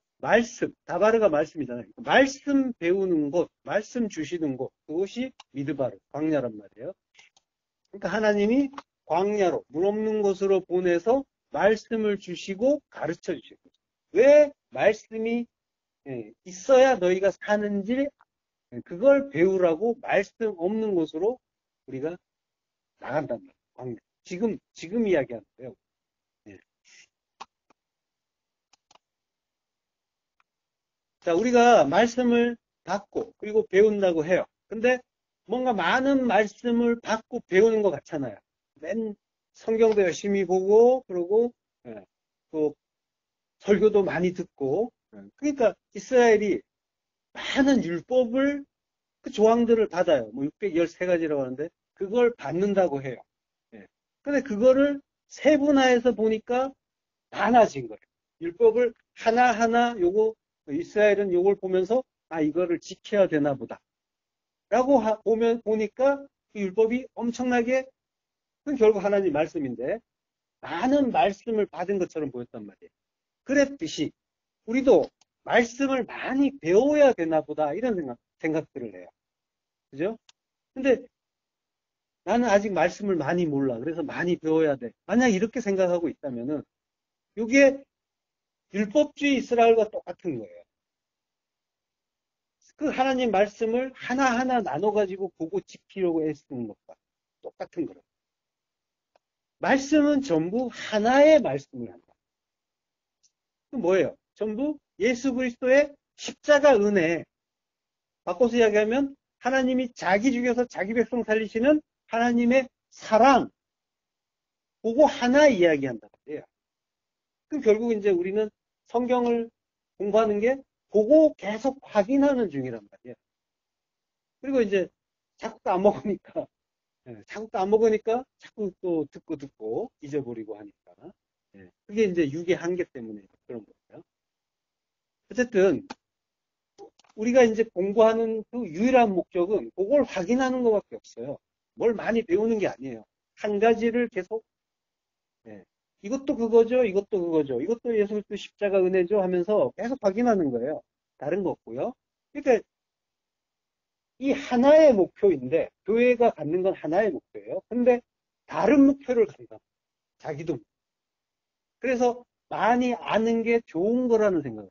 다바르가 말씀이잖아요. 말씀 배우는 곳, 말씀 주시는 곳, 그것이 미드바르, 광야란 말이에요. 그러니까 하나님이 광야로, 물 없는 곳으로 보내서 말씀을 주시고 가르쳐 주시고. 왜 말씀이 있어야 너희가 사는지 그걸 배우라고 말씀 없는 곳으로 우리가 나간단 말이에요. 광야. 지금 이야기하는 거예요. 자, 우리가 말씀을 받고 그리고 배운다고 해요. 근데 뭔가 많은 말씀을 받고 배우는 것 같잖아요. 맨 성경도 열심히 보고 그러고 또 설교도 많이 듣고 그러니까 이스라엘이 많은 율법을 그 조항들을 받아요. 뭐 613가지라고 하는데 그걸 받는다고 해요. 근데 그거를 세분화해서 보니까 많아진 거예요. 율법을 하나하나 이스라엘은 요걸 보면서 이거를 지켜야 되나 보다. 라고 보니까 그 율법이 엄청나게 결국 하나님 말씀인데 많은 말씀을 받은 것처럼 보였단 말이에요. 그랬듯이 우리도 말씀을 많이 배워야 되나 보다 이런 생각들을 해요. 그죠? 근데 나는 아직 말씀을 많이 몰라. 그래서 많이 배워야 돼. 만약 이렇게 생각하고 있다면은 이게 율법주의 이스라엘과 똑같은 거예요. 그 하나님 말씀을 하나하나 나눠가지고 보고 지키려고 애쓰는 것과 똑같은 거예요. 말씀은 전부 하나의 말씀을 한다. 그 뭐예요? 전부 예수 그리스도의 십자가 은혜. 바꿔서 이야기하면 하나님이 자기 죽여서 자기 백성 살리시는 하나님의 사랑. 그거 하나 이야기한단 말이에요. 그럼 결국 이제 우리는 성경을 공부하는 게 그거 계속 확인하는 중이란 말이에요. 그리고 이제 자꾸 안 먹으니까 자꾸 또 듣고 잊어버리고 하니까. 그게 이제 육의 한계 때문에 그런 거예요. 어쨌든 우리가 이제 공부하는 그 유일한 목적은 그걸 확인하는 것밖에 없어요. 뭘 많이 배우는 게 아니에요. 한 가지를 계속 이것도 그거죠, 이것도 그거죠, 이것도 예수 그리스도 십자가 은혜죠 하면서 계속 확인하는 거예요. 다른 거 없고요. 그러니까 이 하나의 목표인데 교회가 갖는 건 하나의 목표예요. 근데 다른 목표를 갖는다. 자기도. 그래서 많이 아는 게 좋은 거라는 생각이에요.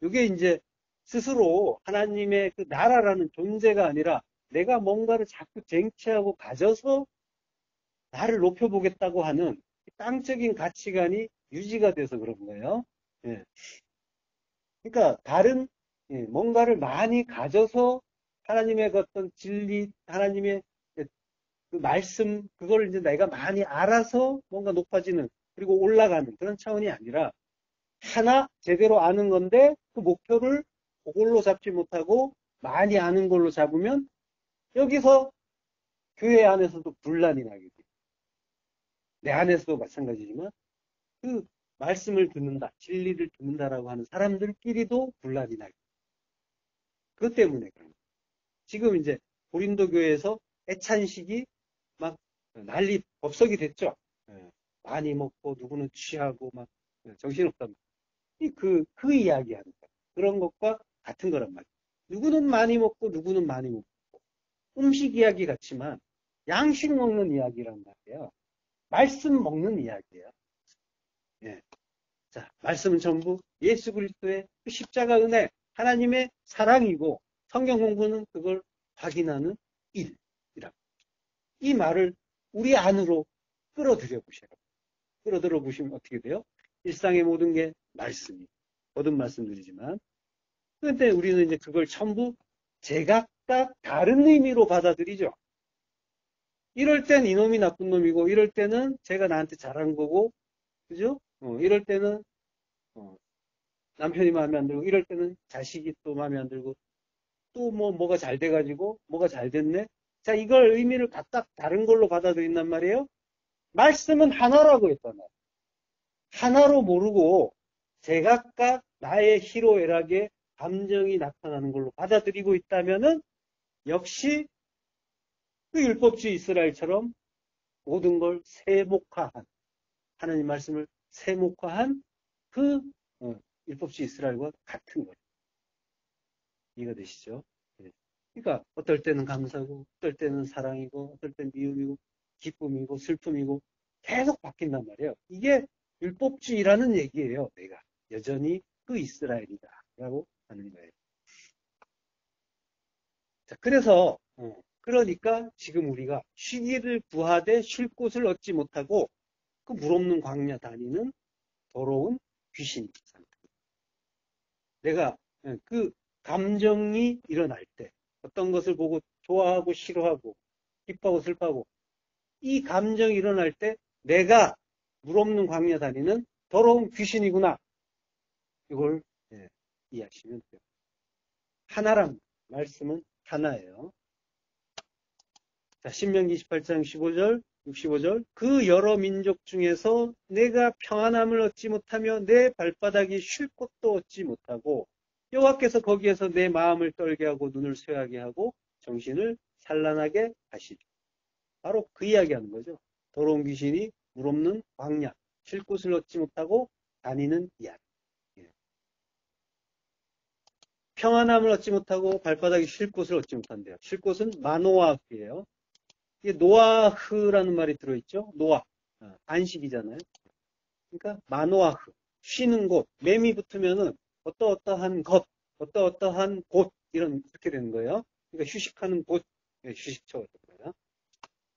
이게 이제 스스로 하나님의 그 나라라는 존재가 아니라 내가 뭔가를 자꾸 쟁취하고 가져서 나를 높여보겠다고 하는 땅적인 가치관이 유지가 돼서 그런 거예요. 그러니까 뭔가를 많이 가져서 하나님의 어떤 진리, 하나님의 그 말씀, 그걸 이제 내가 많이 알아서 뭔가 높아지는, 그리고 올라가는 그런 차원이 아니라 하나 제대로 아는 건데 그 목표를 그걸로 잡지 못하고 많이 아는 걸로 잡으면 여기서 교회 안에서도 분란이 나게 돼요. 내 안에서도 마찬가지지만 그 말씀을 듣는다, 진리를 듣는다라고 하는 사람들끼리도 분란이 나게 돼요. 그것 때문에 그런 거예요. 지금 이제 고린도 교회에서 애찬식이 막 난리 법석이 됐죠. 많이 먹고 누구는 취하고 막 정신없단 말이에요. 그 이야기 하는 거예요. 그런 것과 같은 거란 말이에요. 누구는 많이 먹고 누구는 많이 먹고 음식 이야기 같지만 양식 먹는 이야기란 말이에요. 말씀 먹는 이야기예요. 예. 자, 말씀은 전부 예수 그리스도의 그 십자가 은혜, 하나님의 사랑이고 성경 공부는 그걸 확인하는 일이라. 이 말을 우리 안으로 끌어들여 보셔요. 끌어들여 보시면 어떻게 돼요? 일상의 모든 게 말씀이. 거듭 말씀드리지만. 그런데 우리는 이제 그걸 전부 제각각 다른 의미로 받아들이죠. 이럴 땐 이놈이 나쁜 놈이고, 이럴 때는 제가 나한테 잘한 거고, 그죠? 이럴 때는 남편이 마음에 안 들고, 이럴 때는 자식이 또 마음에 안 들고, 또 뭐가 잘 돼가지고, 뭐가 잘 됐네? 자, 이걸 의미를 각각 다른 걸로 받아들인단 말이에요. 말씀은 하나라고 했잖아요. 하나로 모르고 제각각 나의 희로애락의 감정이 나타나는 걸로 받아들이고 있다면은 역시 그 율법주의 이스라엘처럼 모든 걸 세목화한, 하나님 말씀을 세목화한 그 율법주의 이스라엘과 같은 거예요. 이해가 되시죠? 네. 그러니까 어떨 때는 감사고, 어떨 때는 사랑이고, 어떨 때는 미움이고, 기쁨이고, 슬픔이고 계속 바뀐단 말이에요. 이게 율법주의라는 얘기예요. 내가 여전히 그 이스라엘이다 라고 하는 거예요. 자, 그래서 그러니까 지금 우리가 쉬기를 구하되 쉴 곳을 얻지 못하고 그 물 없는 광야 다니는 더러운 귀신이 있습니다. 내가 그 감정이 일어날 때 어떤 것을 보고 좋아하고 싫어하고 기뻐하고 슬퍼하고 이 감정이 일어날 때 내가 물 없는 광야 다니는 더러운 귀신이구나. 이걸 이해하시면 돼요. 하나란 말씀은 하나예요. 자, 신명기 28장 15절, 65절. 그 여러 민족 중에서 내가 평안함을 얻지 못하며 내 발바닥이 쉴 곳도 얻지 못하고 여호와께서 거기에서 내 마음을 떨게 하고 눈을 쇠하게 하고 정신을 산란하게 하시리. 바로 그 이야기하는 거죠. 더러운 귀신이 물 없는 광야, 쉴 곳을 얻지 못하고 다니는 이야기. 평안함을 얻지 못하고 발바닥이 쉴 곳을 얻지 못한대요. 쉴 곳은 마노아흐예요. 이게 노아흐라는 말이 들어있죠. 노아, 안식이잖아요. 그러니까 마노아흐, 쉬는 곳, 매미 붙으면은 어떠어떠한 것, 어떠어떠한 곳 이렇게 되는 거예요. 그러니까 휴식하는 곳, 휴식처가 되는 거예요.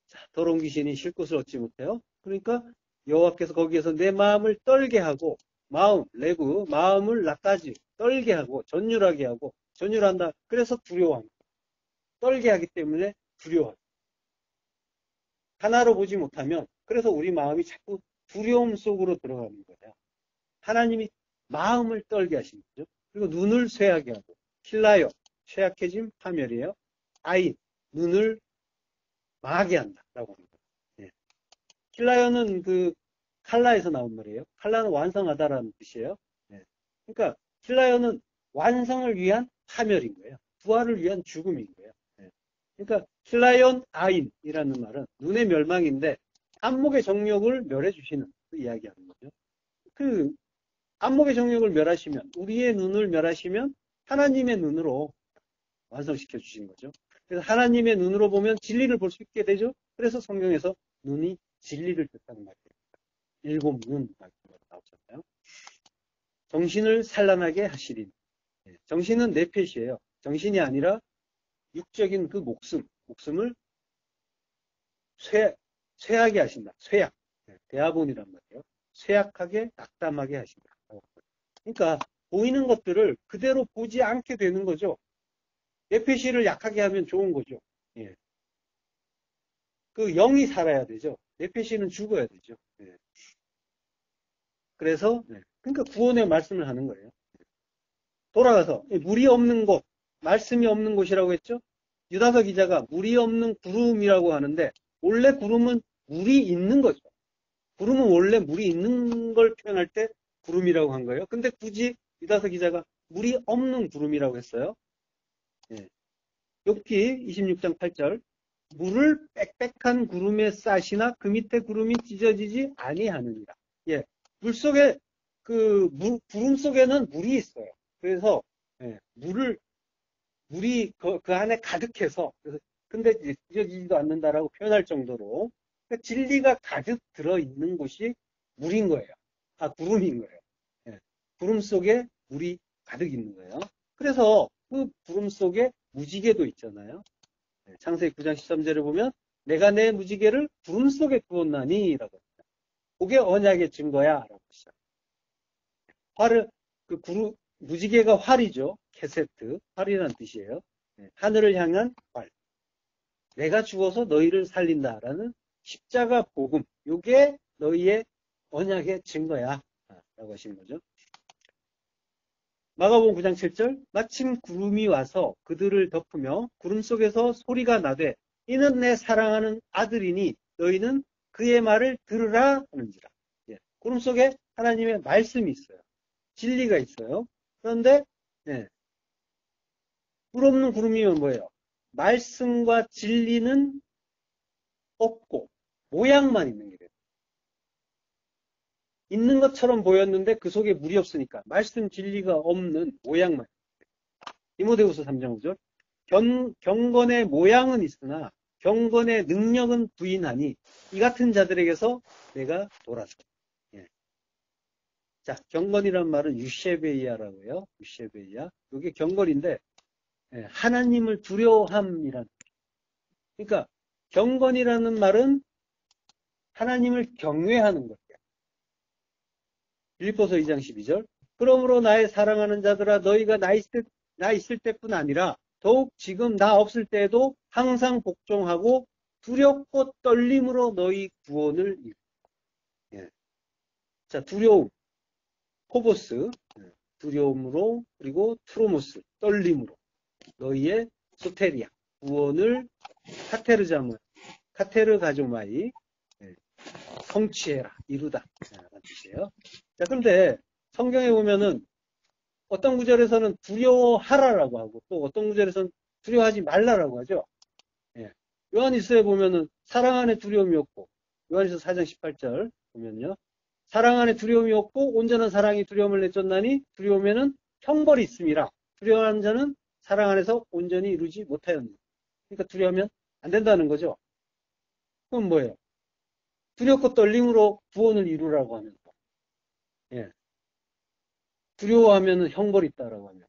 자, 더러운 귀신이 쉴 곳을 얻지 못해요. 그러니까 여호와께서 거기에서 내 마음을 떨게 하고 마음, 레그, 마음을 나까지 떨게 하고 전율하게 하고 전율한다. 그래서 두려워합니다. 떨게 하기 때문에 두려워합니다. 하나로 보지 못하면 그래서 우리 마음이 자꾸 두려움 속으로 들어가는 거예요. 하나님이 마음을 떨게 하신 거죠. 그리고 눈을 쇠하게 하고 킬라요, 쇠약해짐, 파멸이에요. 아인, 눈을 마하게 한다라고 합니다. 예. 킬라요는 그 칼라에서 나온 말이에요. 칼라는 완성하다라는 뜻이에요. 예. 그러니까 킬라요는 완성을 위한 파멸인 거예요. 부활을 위한 죽음인 거예요. 예. 그러니까 킬라yon 아인이라는 말은 눈의 멸망인데 안목의 정욕을 멸해 주시는 그 이야기하는 거죠. 그 안목의 정욕을 멸하시면 우리의 눈을 멸하시면 하나님의 눈으로 완성시켜 주신 거죠. 그래서 하나님의 눈으로 보면 진리를 볼 수 있게 되죠. 그래서 성경에서 눈이 진리를 뜻하는 말이에요. 일곱 눈 나오잖아요. 정신을 산란하게 하시리니. 정신은 네펫이에요. 정신이 아니라 육적인 그 목숨을 쇠하게 하신다. 쇠약. 대아본이란 말이에요. 쇠약하게, 낙담하게 하신다. 그러니까 보이는 것들을 그대로 보지 않게 되는 거죠. 네펫이를 약하게 하면 좋은 거죠. 예. 그 영이 살아야 되죠. 네펫이는 죽어야 되죠. 예. 그래서 그러니까 구원의 말씀을 하는 거예요. 돌아가서 물이 없는 곳, 말씀이 없는 곳이라고 했죠. 유다서 기자가 물이 없는 구름이라고 하는데 원래 구름은 물이 있는 거죠. 구름은 원래 물이 있는 걸 표현할 때 구름이라고 한 거예요. 근데 굳이 유다서 기자가 물이 없는 구름이라고 했어요. 예. 욥기 26장 8절 물을 빽빽한 구름에 싸시나 그 밑에 구름이 찢어지지 아니하느니라. 예. 물 속에 구름 속에는 물이 있어요. 그래서 예, 물이 그 안에 가득해서 근데 찢어지지도 않는다라고 표현할 정도로 그러니까 진리가 가득 들어있는 곳이 물인 거예요. 구름인 거예요. 예, 구름 속에 물이 가득 있는 거예요. 그래서 그 구름 속에 무지개도 있잖아요. 예, 창세기 9장 13절에 보면 내가 내 무지개를 구름 속에 두었나니 라고 합니다. 그게 언약의 증거야 라고 하시죠. 무지개가 활이죠. 케세트, 활이라는 뜻이에요. 예, 하늘을 향한 활. 내가 죽어서 너희를 살린다라는 십자가 복음. 이게 너희의 언약의 증거야. 라고 하시는 거죠. 마가복음 9장 7절 마침 구름이 와서 그들을 덮으며 구름 속에서 소리가 나되 이는 내 사랑하는 아들이니 너희는 그의 말을 들으라 하는지라. 예, 구름 속에 하나님의 말씀이 있어요. 진리가 있어요. 그런데 물 없는 구름이면 뭐예요? 말씀과 진리는 없고 모양만 있는 게 돼요. 있는 것처럼 보였는데 그 속에 물이 없으니까 말씀 진리가 없는 모양만. 디모데후서 3장 5절 경건의 모양은 있으나 경건의 능력은 부인하니 이 같은 자들에게서 내가 돌아서. 예. 자, 경건이란 말은 유셰베이아라고 해요. 유셰베이아. 이게 경건인데 하나님을 두려워함이란. 그러니까 경건이라는 말은 하나님을 경외하는 거예요. 빌립보서 2장 12절 그러므로 나의 사랑하는 자들아 너희가 나 있을 때뿐 아니라 더욱 지금 나 없을 때에도 항상 복종하고 두렵고 떨림으로 너희 구원을 이루라. 예. 자, 두려움, 포보스, 두려움으로 그리고 트로모스, 떨림으로 너희의 소테리아, 구원을 카테르 가조마이, 성취해라, 이루다 라는 뜻이에요. 자, 그런데 성경에 보면은 어떤 구절에서는 두려워하라라고 하고 또 어떤 구절에서는 두려워하지 말라라고 하죠. 예. 요한일서에 보면은 사랑 안에 두려움이 없고 요한일서 4장 18절 보면요. 사랑 안에 두려움이 없고 온전한 사랑이 두려움을 내쫓나니 두려움에는 형벌이 있음이라. 두려워하는 자는 사랑 안에서 온전히 이루지 못하였느니라. 그러니까 두려우면 안 된다는 거죠. 그럼 뭐예요? 두렵고 떨림으로 구원을 이루라고 하면 예. 두려워하면 형벌이 있다라고 하면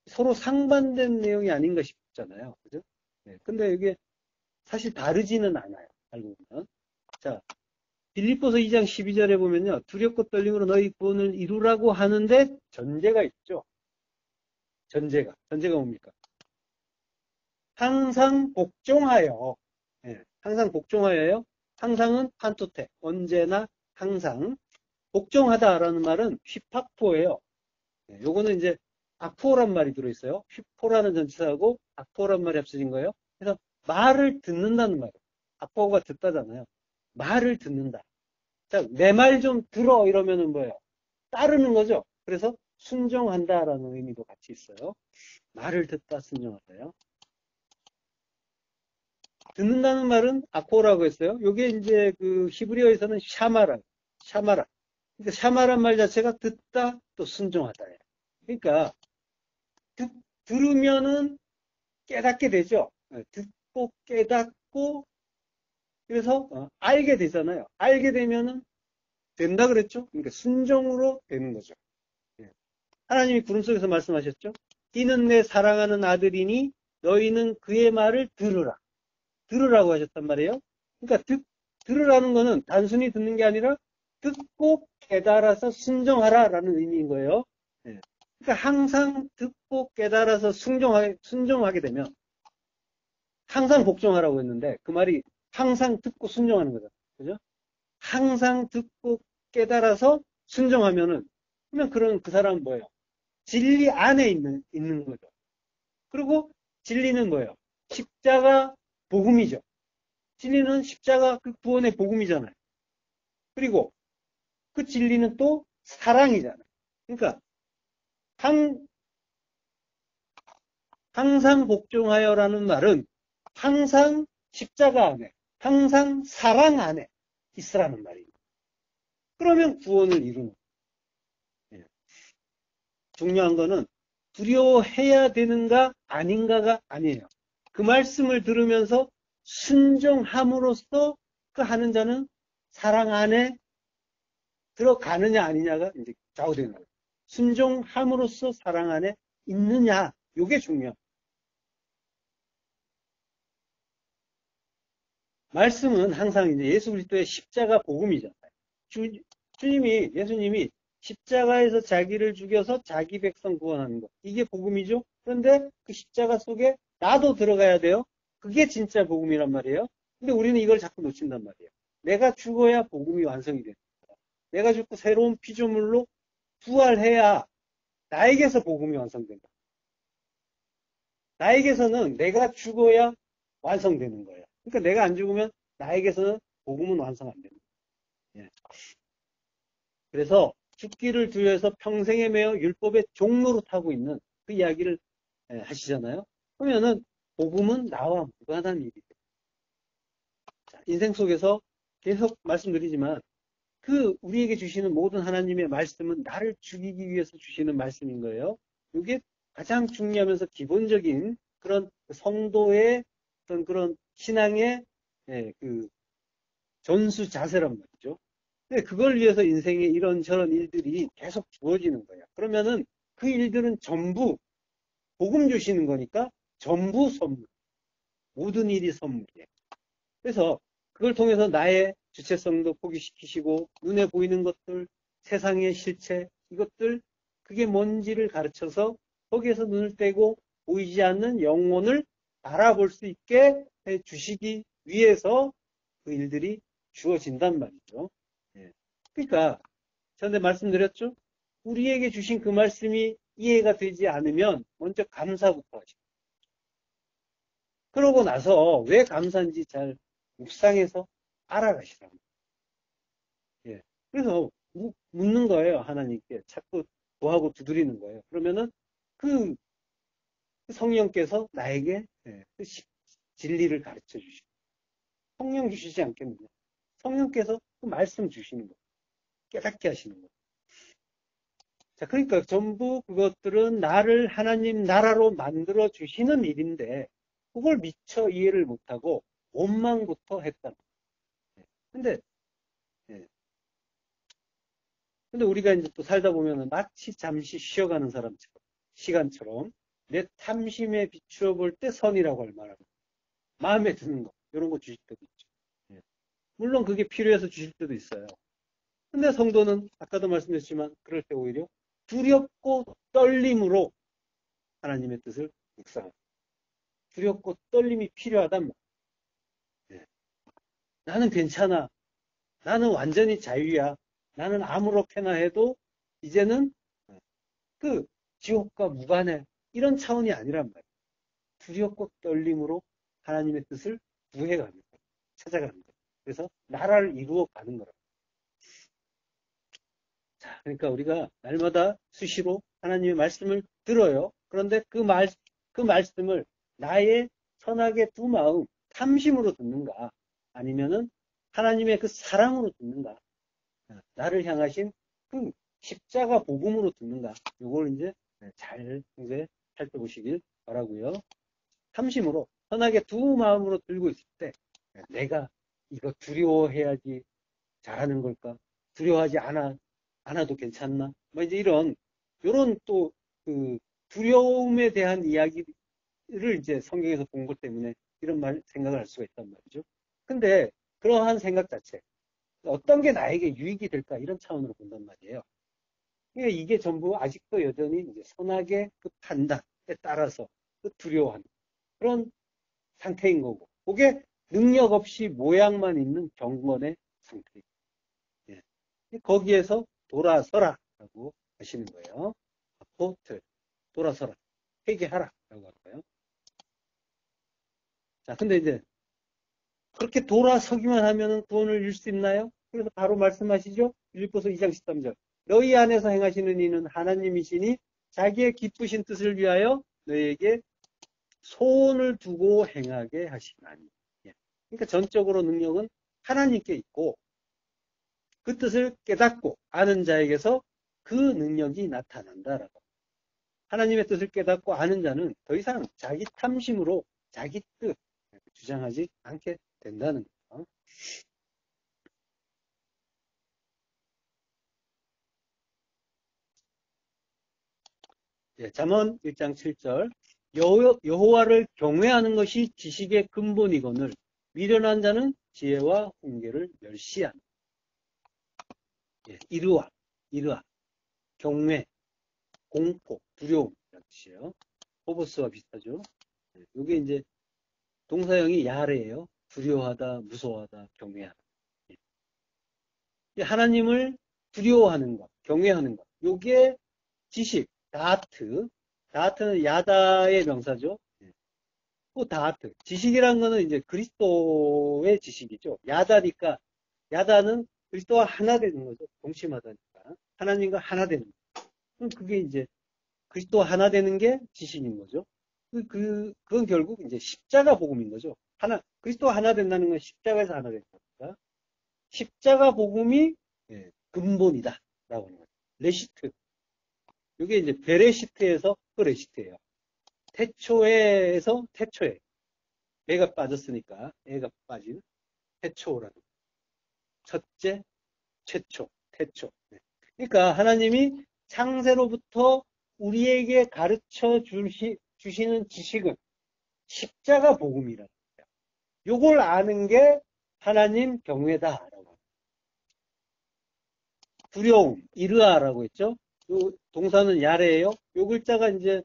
서로 상반된 내용이 아닌가 싶잖아요. 그죠? 네. 근데 이게 사실 다르지는 않아요. 알고 보면. 자, 빌립보서 2장 12절에 보면요. 두렵고 떨림으로 너희 구원을 이루라고 하는데 전제가 있죠. 전제가 뭡니까? 항상 복종하여. 네. 항상 복종하여요. 항상은 판토테. 언제나 항상. 복종하다라는 말은 휘파포예요. 네, 요거는 이제 악포란 말이 들어있어요. 휘포라는 전치사하고 악포란 말이 합쳐진 거예요. 그래서 말을 듣는다는 말이에요. 악포가 듣다잖아요. 말을 듣는다. 자, 내 말 좀 들어 이러면은 뭐예요? 따르는 거죠. 그래서 순종한다라는 의미도 같이 있어요. 말을 듣다 순종한다요. 듣는다는 말은 아코라고 했어요. 요게 이제 그 히브리어에서는 샤마라. 그러니까 샤마란 말 자체가 듣다 또 순종하다예요. 그러니까 들으면은 깨닫게 되죠. 듣고 깨닫고 그래서 알게 되잖아요. 알게 되면은 된다 그랬죠. 그러니까 순종으로 되는 거죠. 하나님이 구름 속에서 말씀하셨죠. 이는 내 사랑하는 아들이니 너희는 그의 말을 들으라. 들으라고 하셨단 말이에요. 그러니까 들으라는 거는 단순히 듣는 게 아니라 듣고 깨달아서 순종하라라는 의미인 거예요. 그러니까 항상 듣고 깨달아서 순종하게 되면 항상 복종하라고 했는데 그 말이 항상 듣고 순종하는 거죠. 그죠? 항상 듣고 깨달아서 순종하면은 그러면 그 사람은 뭐예요? 진리 안에 있는 거죠. 그리고 진리는 뭐예요? 십자가 복음이죠. 진리는 십자가 그 구원의 복음이잖아요. 그리고 그 진리는 또 사랑이잖아요. 그러니까 항상 복종하여라는 말은 항상 십자가 안에, 항상 사랑 안에 있으라는 말입니다. 그러면 구원을 이루는 거예요. 중요한 거는 두려워해야 되는가 아닌가가 아니에요. 그 말씀을 들으면서 순종함으로써 그 하는 자는 사랑 안에 들어가느냐 아니냐가 이제 좌우되는 거예요. 순종함으로써 사랑 안에 있느냐, 이게 중요해요. 말씀은 항상 이제 예수 그리스도의 십자가 복음이잖아요. 예수님이 십자가에서 자기를 죽여서 자기 백성 구원하는 것. 이게 복음이죠? 그런데 그 십자가 속에 나도 들어가야 돼요. 그게 진짜 복음이란 말이에요. 근데 우리는 이걸 자꾸 놓친단 말이에요. 내가 죽어야 복음이 완성이 됩니다. 내가 죽고 새로운 피조물로 부활해야 나에게서 복음이 완성된다. 나에게서는 내가 죽어야 완성되는 거예요. 그러니까 내가 안 죽으면 나에게서는 복음은 완성 안 됩니다. 예. 그래서 죽기를 두려워해서 평생에 매여 율법의 종로로 타고 있는 그 이야기를 하시잖아요. 그러면은 복음은 나와 무관한 일이에요. 인생 속에서 계속 말씀드리지만 그 우리에게 주시는 모든 하나님의 말씀은 나를 죽이기 위해서 주시는 말씀인 거예요. 이게 가장 중요하면서 기본적인 그런 성도의 어떤 그런 신앙의 그 전수 자세란 말이죠. 근데 그걸 위해서 인생에 이런저런 일들이 계속 주어지는 거예요. 그러면은 그 일들은 전부 복음 주시는 거니까 전부 선물. 모든 일이 선물이에요. 그래서 그걸 통해서 나의 주체성도 포기시키시고 눈에 보이는 것들, 세상의 실체, 이것들 그게 뭔지를 가르쳐서 거기에서 눈을 떼고 보이지 않는 영혼을 알아볼 수 있게 해주시기 위해서 그 일들이 주어진단 말이죠. 그러니까 전에 말씀드렸죠. 우리에게 주신 그 말씀이 이해가 되지 않으면 먼저 감사부터 하시고 그러고 나서 왜 감사인지 잘 묵상해서 알아가시라고. 그래서 묻는 거예요. 하나님께 자꾸 구하고 두드리는 거예요. 그러면은 그 성령께서 나에게 그 진리를 가르쳐 주시고 성령 주시지 않겠느냐. 성령께서 그 말씀 주시는 거예요. 깨닫게 하시는 거예요. 자, 그러니까 전부 그것들은 나를 하나님 나라로 만들어 주시는 일인데 그걸 미처 이해를 못하고 원망부터 했다는 거예요. 근데 우리가 이제 또 살다 보면은 마치 잠시 쉬어가는 사람처럼 시간처럼 내 탐심에 비추어 볼 때 선이라고 할 만한 마음에 드는 거 이런 거 주실 때도 있죠. 물론 그게 필요해서 주실 때도 있어요. 근데 성도는 아까도 말씀드렸지만 그럴 때 오히려 두렵고 떨림으로 하나님의 뜻을 묵상합니다. 두렵고 떨림이 필요하단 말이에요. 나는 괜찮아. 나는 완전히 자유야. 나는 아무렇게나 해도 이제는 그 지옥과 무관해. 이런 차원이 아니란 말이에요. 두렵고 떨림으로 하나님의 뜻을 구해가는 거예요. 찾아가는 거예요. 그래서 나라를 이루어가는 거라고. 자, 그러니까 우리가 날마다 수시로 하나님의 말씀을 들어요. 그런데 그 말씀을 나의 선하게 두 마음, 탐심으로 듣는가? 아니면은 하나님의 그 사랑으로 듣는가? 나를 향하신 그 십자가 복음으로 듣는가? 이걸 이제 잘 이제 살펴보시길 바라고요. 탐심으로 선하게 두 마음으로 들고 있을 때 내가 이거 두려워해야지 잘하는 걸까? 두려워하지 않아도 괜찮나? 뭐 이제 이런 또 그 두려움에 대한 이야기를 이제 성경에서 본 것 때문에 이런 생각을 할 수가 있단 말이죠. 근데 그러한 생각 자체 어떤 게 나에게 유익이 될까 이런 차원으로 본단 말이에요. 그러니까 이게 전부 아직도 여전히 이제 선악의 그 판단에 따라서 그 두려워하는 그런 상태인 거고, 그게 능력 없이 모양만 있는 경건의 상태예요. 거기에서 돌아서라라고 하시는 거예요. 아포트 돌아서라, 회개하라라고 할까요? 자, 근데 이제 그렇게 돌아서기만 하면 구원을 이룰 수 있나요? 그래서 바로 말씀하시죠. 빌립보서 2장 13절. 너희 안에서 행하시는 이는 하나님이시니 자기의 기쁘신 뜻을 위하여 너희에게 소원을 두고 행하게 하시나니. 그러니까 전적으로 능력은 하나님께 있고 그 뜻을 깨닫고 아는 자에게서 그 능력이 나타난다라고. 하나님의 뜻을 깨닫고 아는 자는 더 이상 자기 탐심으로 자기 뜻 주장하지 않게 된다는 거예요. 잠언 1장 7절. 여호와를 경외하는 것이 지식의 근본이거늘 미련한 자는 지혜와 훈계를 멸시한다. 이르와, 경외, 공포, 두려움 이런 뜻이에요. 호버스와 비슷하죠. 이게 이제 동사형이 야래예요. 두려워하다, 무서워하다, 경외하다. 하나님을 두려워하는 것, 경외하는 것. 요게 지식, 다하트는 야다의 명사죠. 또 다하트. 지식이란 거는 이제 그리스도의 지식이죠. 야다니까, 야다는 그리스도와 하나 되는 거죠. 동침하다니까. 하나님과 하나 되는 거. 그럼 그게 이제 그리스도와 하나 되는 게 지식인 거죠. 그건 결국 이제 십자가 복음인 거죠. 그리스도와 하나 된다는 건 십자가에서 하나 된다. 십자가 복음이 근본이다. 라고 하는 거죠. 레시트. 이게 이제 베레시트에서 끄레시트예요. 태초에서 태초에. 애가 빠졌으니까 애가 빠진 태초라는 첫째, 최초, 태초. 그러니까 하나님이 창세로부터 우리에게 가르쳐 주시는 지식은 십자가 복음이라는 거예요. 요걸 아는 게 하나님 경외다라고. 두려움, 이르아라고 했죠. 요 동사는 야레예요. 요 글자가 이제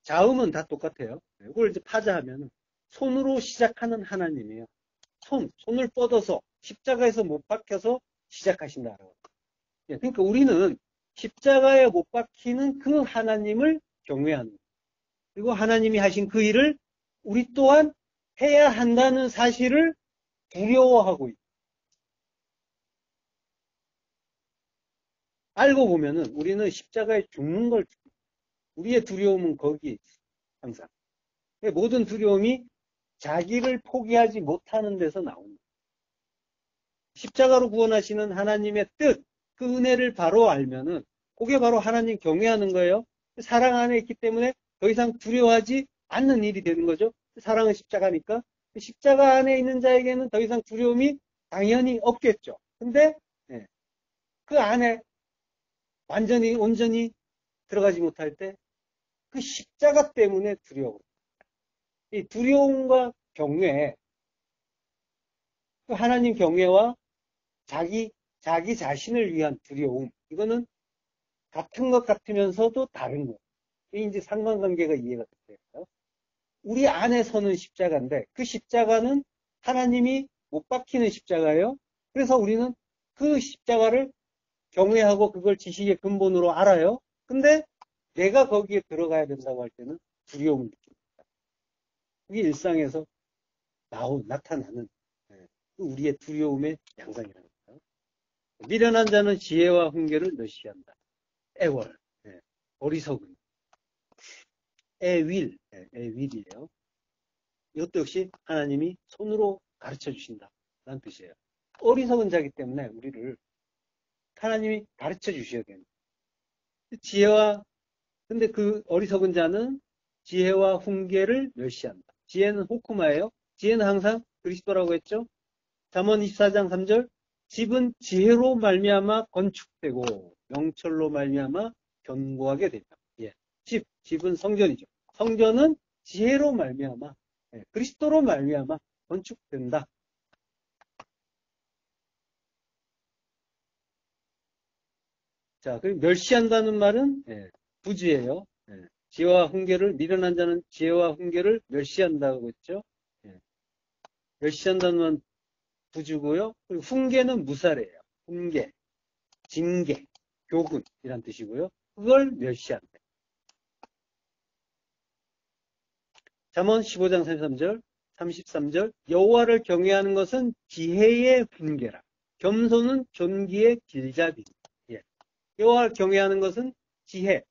자음은 다 똑같아요. 이걸 이제 파자하면 손으로 시작하는 하나님이에요. 손을 뻗어서 십자가에서 못 박혀서 시작하신다라고. 그러니까 우리는 십자가에 못 박히는 그 하나님을 경외하는 거예요. 그리고 하나님이 하신 그 일을 우리 또한 해야 한다는 사실을 두려워하고 있다. 알고 보면은 우리는 십자가에 죽는 걸 우리의 두려움은 거기에 있어. 항상. 모든 두려움이 자기를 포기하지 못하는 데서 나오는 거예요. 십자가로 구원하시는 하나님의 뜻, 그 은혜를 바로 알면은 그게 바로 하나님 경외하는 거예요. 사랑 안에 있기 때문에 더 이상 두려워하지 않는 일이 되는 거죠. 사랑은 십자가니까. 십자가 안에 있는 자에게는 더 이상 두려움이 당연히 없겠죠. 근데 그 안에 완전히 온전히 들어가지 못할 때 그 십자가 때문에 두려워. 이 두려움과 경외, 그 하나님 경외와 자기 자신을 위한 두려움, 이거는 같은 것 같으면서도 다른 거예요. 이게 이제 상관관계가 이해가 돼요. 우리 안에서는 십자가인데 그 십자가는 하나님이 못 박히는 십자가예요. 그래서 우리는 그 십자가를 경외하고 그걸 지식의 근본으로 알아요. 근데 내가 거기에 들어가야 된다고 할 때는 두려움을 느낍니다. 그게 일상에서 나타나는 우리의 두려움의 양상이라는 거예요. 미련한 자는 지혜와 훈계를 멸시한다. 애월, 어리석은, 애윌이에요. 이것도 역시 하나님이 손으로 가르쳐 주신다. 라는 뜻이에요. 어리석은 자이기 때문에 우리를 하나님이 가르쳐 주셔야 됩니다. 근데 그 어리석은 자는 지혜와 훈계를 멸시한다. 지혜는 호쿠마예요. 지혜는 항상 그리스도라고 했죠. 잠언 24장 3절. 집은 지혜로 말미암아 건축되고 명철로 말미암아 견고하게 된다. 집은 성전이죠. 성전은 지혜로 말미암아, 그리스도로 말미암아 건축된다. 자, 그리고 멸시한다는 말은 부지예요. 지혜와 훈계를 미련한 자는 지혜와 훈계를 멸시한다고 했죠. 멸시한다는 건 부주고요. 그리고 훈계는 무사래예요. 훈계, 징계, 교훈 이란 뜻이고요. 그걸 멸시한다. 잠언 15장 33절, 33절 여호와를 경외하는 것은 지혜의 훈계라. 겸손은 존귀의 길잡이다. 예. 여호와를 경외하는 것은 지혜.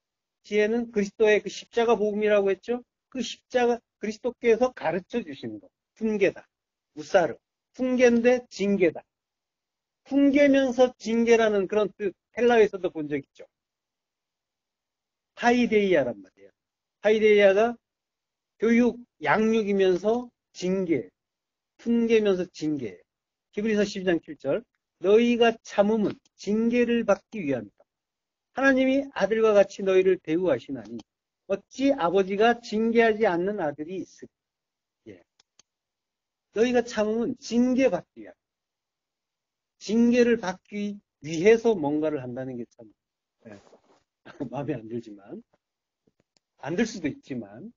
지혜는 그리스도의 그 십자가 복음이라고 했죠. 그 십자가 그리스도께서 가르쳐 주시는 것. 훈계다. 무사르. 훈계인데 징계다. 훈계면서 징계라는 그런 뜻 헬라어에서도 본 적 있죠. 파이데이아란 말이에요. 파이데이아가 교육, 양육이면서 징계, 훈계면서 징계. 히브리서 12장 7절 너희가 참음은 징계를 받기 위함이다. 하나님이 아들과 같이 너희를 대우하시나니 어찌 아버지가 징계하지 않는 아들이 있으리. 예. 너희가 참음은 징계받기 위함. 징계를 받기 위해서 뭔가를 한다는 게 참 마음에 안 들지만 안 들 수도 있지만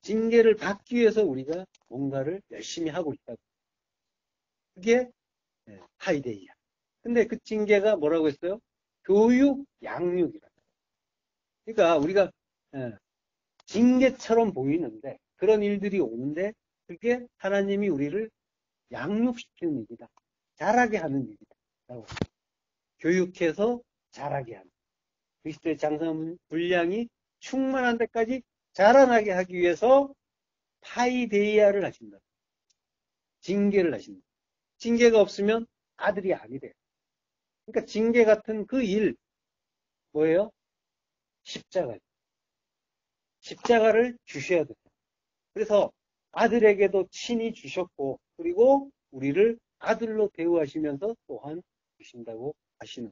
징계를 받기 위해서 우리가 뭔가를 열심히 하고 있다. 그게 하이데이야. 근데 그 징계가 뭐라고 했어요? 교육, 양육이라. 그러니까 우리가 징계처럼 보이는데 그런 일들이 오는데 그게 하나님이 우리를 양육시키는 일이다. 자라게 하는 일이다. 교육해서 자라게 하는. 그리스도의 장성 분량이 충만한 데까지 자라나게 하기 위해서 파이데이아를 하신다. 징계를 하신다. 징계가 없으면 아들이 아니 돼요. 그러니까 징계 같은 그 일, 뭐예요? 십자가. 십자가를 주셔야 돼요. 그래서 아들에게도 친히 주셨고, 그리고 우리를 아들로 대우하시면서 또한 주신다고 하시는.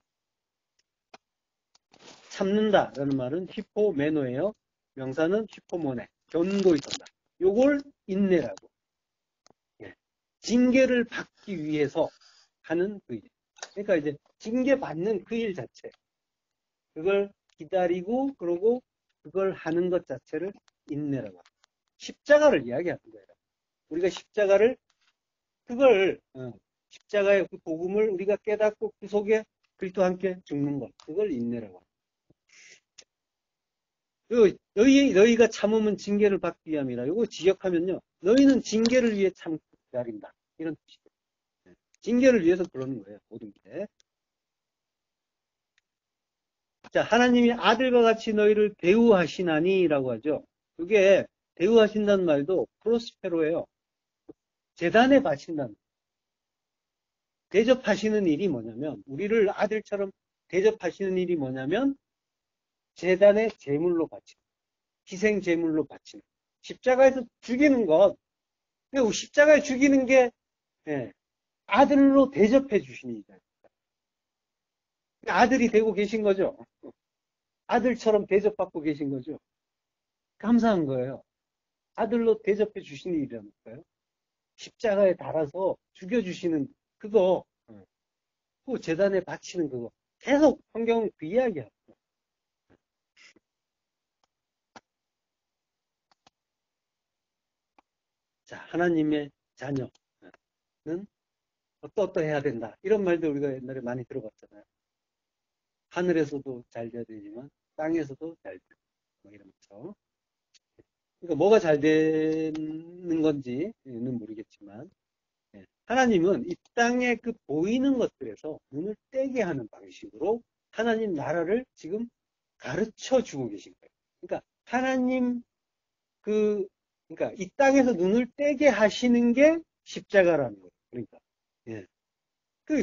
참는다라는 말은 히포메노예요. 명사는 히포모네. 견고히 선다. 요걸 인내라고. 징계를 받기 위해서 하는 그 일. 그러니까 이제 징계받는 그 일 자체. 그걸 기다리고 그러고 그걸 하는 것 자체를 인내라고 합니다. 십자가를 이야기하는 거예요. 우리가 십자가를 그걸 십자가의 그 복음을 우리가 깨닫고 그 속에 그리스도와 함께 죽는 것. 그걸 인내라고 합니다. 너희가 참으면 징계를 받기 위함이라. 이거 지역하면요. 너희는 징계를 위해 참고 기다린다. 이런 뜻이죠. 징계를 위해서 그러는 거예요. 모든 게. 자, 하나님이 아들과 같이 너희를 대우하시나니 라고 하죠. 그게 대우하신다는 말도 프로스페로예요. 재단에 바친다는. 대접하시는 일이 뭐냐면 우리를 아들처럼 대접하시는 일이 뭐냐면 재단에 제물로 바치는, 희생 제물로 바치는, 십자가에서 죽이는 것. 십자가에 죽이는 게 아들로 대접해 주시는 일이잖아요. 아들이 되고 계신 거죠. 아들처럼 대접받고 계신 거죠. 감사한 거예요. 아들로 대접해 주시는 일이라니까요. 십자가에 달아서 죽여주시는 그거, 그 재단에 바치는 그거. 계속 성경은 그 이야기야. 자, 하나님의 자녀는 어떠해야 된다. 이런 말도 우리가 옛날에 많이 들어봤잖아요. 하늘에서도 잘 돼야 되지만 땅에서도 잘 되고 뭐 이러면서. 그러니까 뭐가 잘 되는 건지는 모르겠지만 하나님은 이 땅에 그 보이는 것들에서 눈을 떼게 하는 방식으로 하나님 나라를 지금 가르쳐 주고 계신 거예요. 그러니까 하나님 그러니까 이 땅에서 눈을 떼게 하시는 게 십자가라는 거예요. 그러니까 그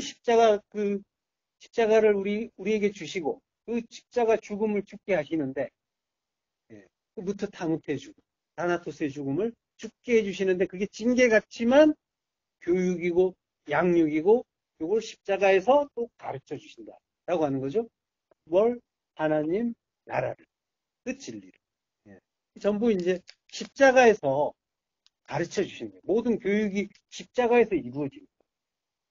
십자가를 우리에게 주시고 그 십자가 죽음을 죽게 하시는데 그 무트타무트의 죽음, 다나토스의 죽음을 죽게 해주시는데 그게 징계 같지만 교육이고 양육이고 이걸 십자가에서 또 가르쳐 주신다라고 하는 거죠. 뭘? 하나님 나라를, 그 진리를. 전부 이제 십자가에서 가르쳐 주시는 거예요. 모든 교육이 십자가에서 이루어집니다.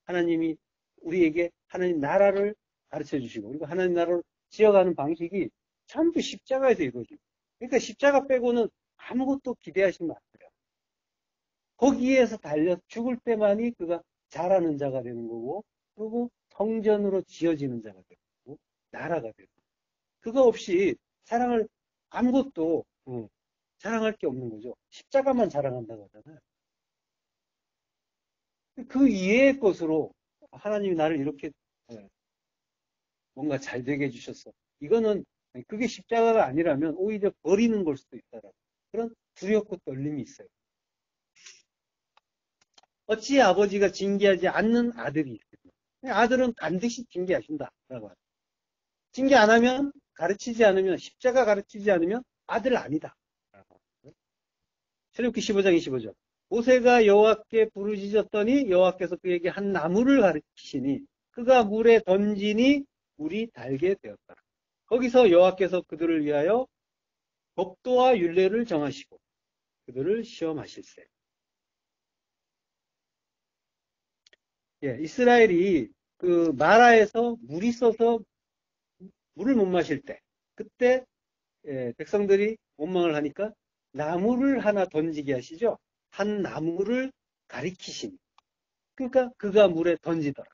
하나님이 우리에게 하나님 나라를 가르쳐 주시고 그리고 하나님 나라를 지어가는 방식이 전부 십자가에서 이루어집니다. 그러니까 십자가 빼고는 아무것도 기대하시면 안 돼요. 거기에서 달려 죽을 때만이 그가 자라는 자가 되는 거고 그리고 성전으로 지어지는 자가 되는 거고 나라가 되는 거고 그거 없이 사랑을 아무것도 자랑할 게 없는 거죠. 십자가만 자랑한다고 하잖아요. 그 이외의 것으로 하나님이 나를 이렇게 뭔가 잘 되게 해주셨어. 이거는 그게 십자가가 아니라면 오히려 버리는 걸 수도 있다라는 그런 두렵고 떨림이 있어요. 어찌 아버지가 징계하지 않는 아들이 있습니다. 아들은 반드시 징계하신다라고 하죠. 징계 안 하면 가르치지 않으면 십자가 가르치지 않으면 아들 아니다. 출애굽기 15장 25절. 모세가 여호와께 부르짖었더니 여호와께서 그에게 한 나무를 가르치시니 그가 물에 던지니 물이 달게 되었다. 거기서 여호와께서 그들을 위하여 법도와 율례를 정하시고 그들을 시험하실세. 예, 이스라엘이 그 마라에서 물이 있어서 물을 못 마실 때 그때 백성들이 원망을 하니까 나무를 하나 던지게 하시죠. 한 나무를 가리키시니 그러니까 그가 물에 던지더라.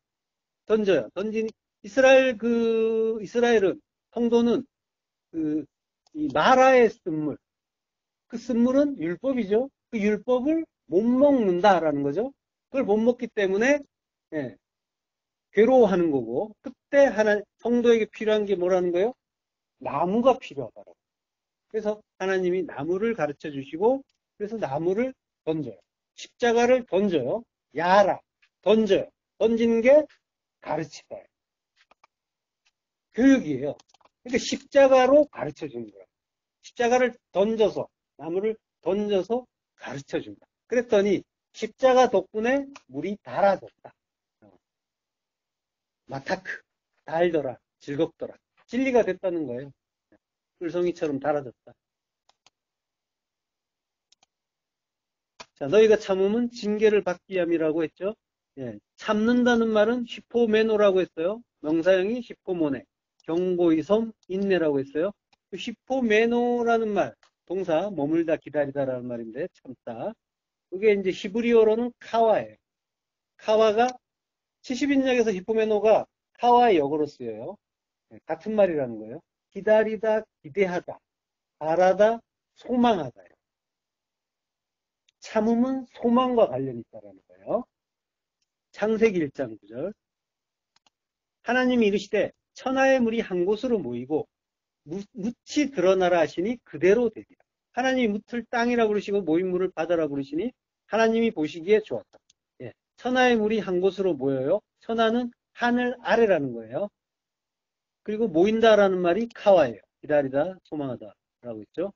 던져요. 던지니 이스라엘은 성도는 이 마라의 쓴물 그 쓴물은 율법이죠. 그 율법을 못 먹는다라는 거죠. 그걸 못 먹기 때문에 괴로워하는 거고 그때 성도에게 필요한 게 뭐라는 거예요? 나무가 필요하다고. 그래서 하나님이 나무를 가르쳐 주시고 그래서 나무를 던져요. 십자가를 던져요. 야라 던져요. 던지는 게 가르치다. 교육이에요. 그러니까 십자가로 가르쳐 주는 거예요. 십자가를 던져서 나무를 던져서 가르쳐 준다. 그랬더니 십자가 덕분에 물이 달아졌다. 마타크 달더라. 즐겁더라. 진리가 됐다는 거예요. 꿀송이처럼 달아졌다. 자, 너희가 참음은 징계를 받기 위함이라고 했죠. 예, 참는다는 말은 히포메노라고 했어요. 명사형이 히포모네, 경고의 섬, 인내라고 했어요. 히포메노라는 말, 동사 머물다 기다리다라는 말인데 참다. 그게 이제 히브리어로는 카와예요. 카와가 70인역에서 히포메노가 카와의 역어로 쓰여요. 예, 같은 말이라는 거예요. 기다리다, 기대하다, 바라다, 소망하다요. 참음은 소망과 관련이 있다는 거예요. 창세기 1장 9절. 하나님이 이르시되 천하의 물이 한 곳으로 모이고 묻이 드러나라 하시니 그대로 되리라. 하나님이 묻을 땅이라 부르시고 모인 물을 바다라 부르시니 하나님이 보시기에 좋았다. 예, 천하의 물이 한 곳으로 모여요. 천하는 하늘 아래라는 거예요. 그리고 모인다라는 말이 카와예요. 기다리다, 소망하다라고 있죠.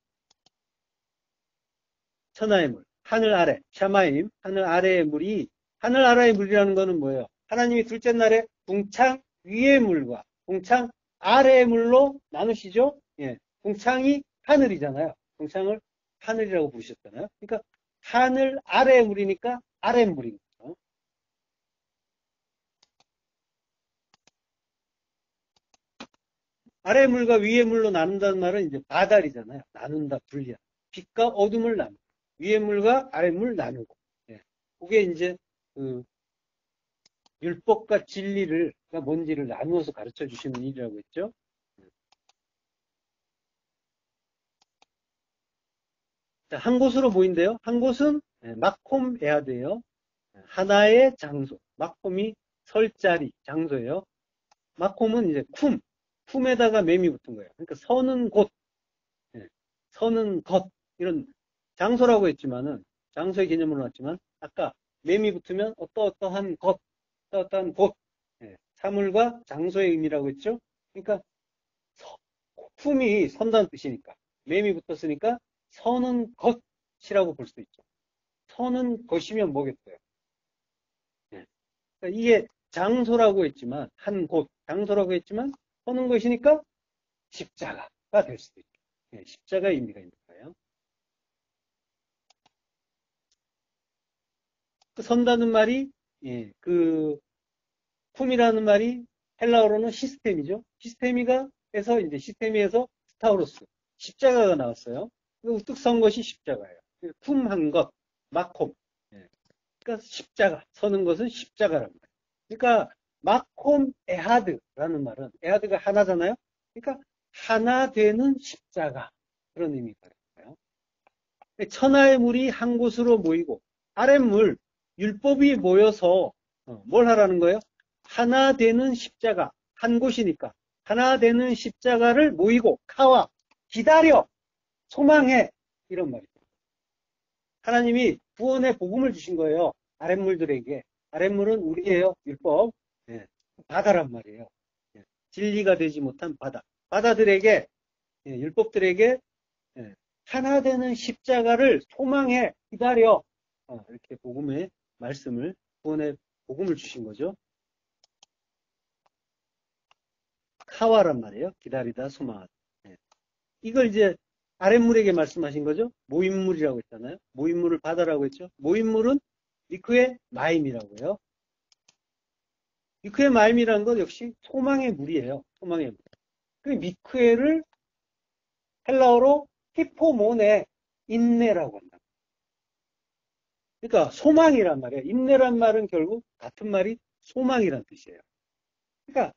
천하의 물, 하늘 아래, 샤마임, 하늘 아래의 물이, 하늘 아래의 물이라는 거는 뭐예요? 하나님이 둘째 날에 궁창 위의 물과 궁창 아래의 물로 나누시죠? 예, 궁창이 하늘이잖아요. 궁창을 하늘이라고 부르셨잖아요. 그러니까 하늘 아래의 물이니까 아랫물인 거죠. 아래의 물과 위의 물로 나눈다는 말은 이제 바달이잖아요. 나눈다, 분리한다. 빛과 어둠을 나누고 위의 물과 아랫 물 나누고. 예. 그게 이제 율법과 진리를 뭔지를 나누어서 가르쳐 주시는 일이라고 했죠. 자, 한 곳으로 모인대요. 한 곳은 마콤 에하드예요. 하나의 장소. 마콤이 설 자리, 장소예요. 마콤은 이제 쿰에다가 맴이 붙은 거예요. 그러니까 서는 곳, 서는 것 이런 장소라고 했지만은 장소의 개념으로 나왔지만 아까 맴이 붙으면 어떠한 것, 어떠한 곳, 사물과 장소의 의미라고 했죠. 그러니까 쿰이 선다는 뜻이니까 맴이 붙었으니까 서는 것이라고 볼 수 있죠. 서는 것이면 뭐겠어요? 그러니까 이게 장소라고 했지만 한 곳, 장소라고 했지만 서는 것이니까 십자가가 될 수도 있죠. 십자가의 의미가 있는 거예요. 그 선다는 말이 그 쿰이라는 말이 헬라어로는 시스템이죠. 시스테미가에서 이제 시스테미에서 스타우로스 십자가가 나왔어요. 우뚝 선 것이 십자가예요. 쿰한 것, 마콤. 그러니까 십자가, 서는 것은 십자가란 말이에요. 그러니까 마콤 에하드라는 말은 에하드가 하나잖아요. 그러니까 하나 되는 십자가 그런 의미가 있어요. 천하의 물이 한 곳으로 모이고 아랫물, 율법이 모여서 뭘 하라는 거예요? 하나 되는 십자가, 한 곳이니까 하나 되는 십자가를 모이고 카와 기다려, 소망해, 이런 말이에요. 하나님이 구원의 복음을 주신 거예요. 아랫물들에게. 아랫물은 우리예요. 율법. 예, 바다란 말이에요. 예, 진리가 되지 못한 바다. 바다들에게, 예, 율법들에게 하나 되는 십자가를 소망해, 기다려. 이렇게 복음의 말씀을, 구원의 복음을 주신 거죠. 카와란 말이에요. 기다리다, 소망하다. 예. 이걸 이제 아랫물에게 말씀하신 거죠. 모임물이라고 했잖아요. 모임물을 바다라고 했죠. 모임물은 미크의 마임이라고요. 미크의 마임이라는 건 역시 소망의 물이에요. 소망의 물. 그 미크에를 헬라어로 히포모네, 인내라고 한다. 그러니까 소망이란 말이에요. 인내란 말은 결국 같은 말이 소망이란 뜻이에요. 그러니까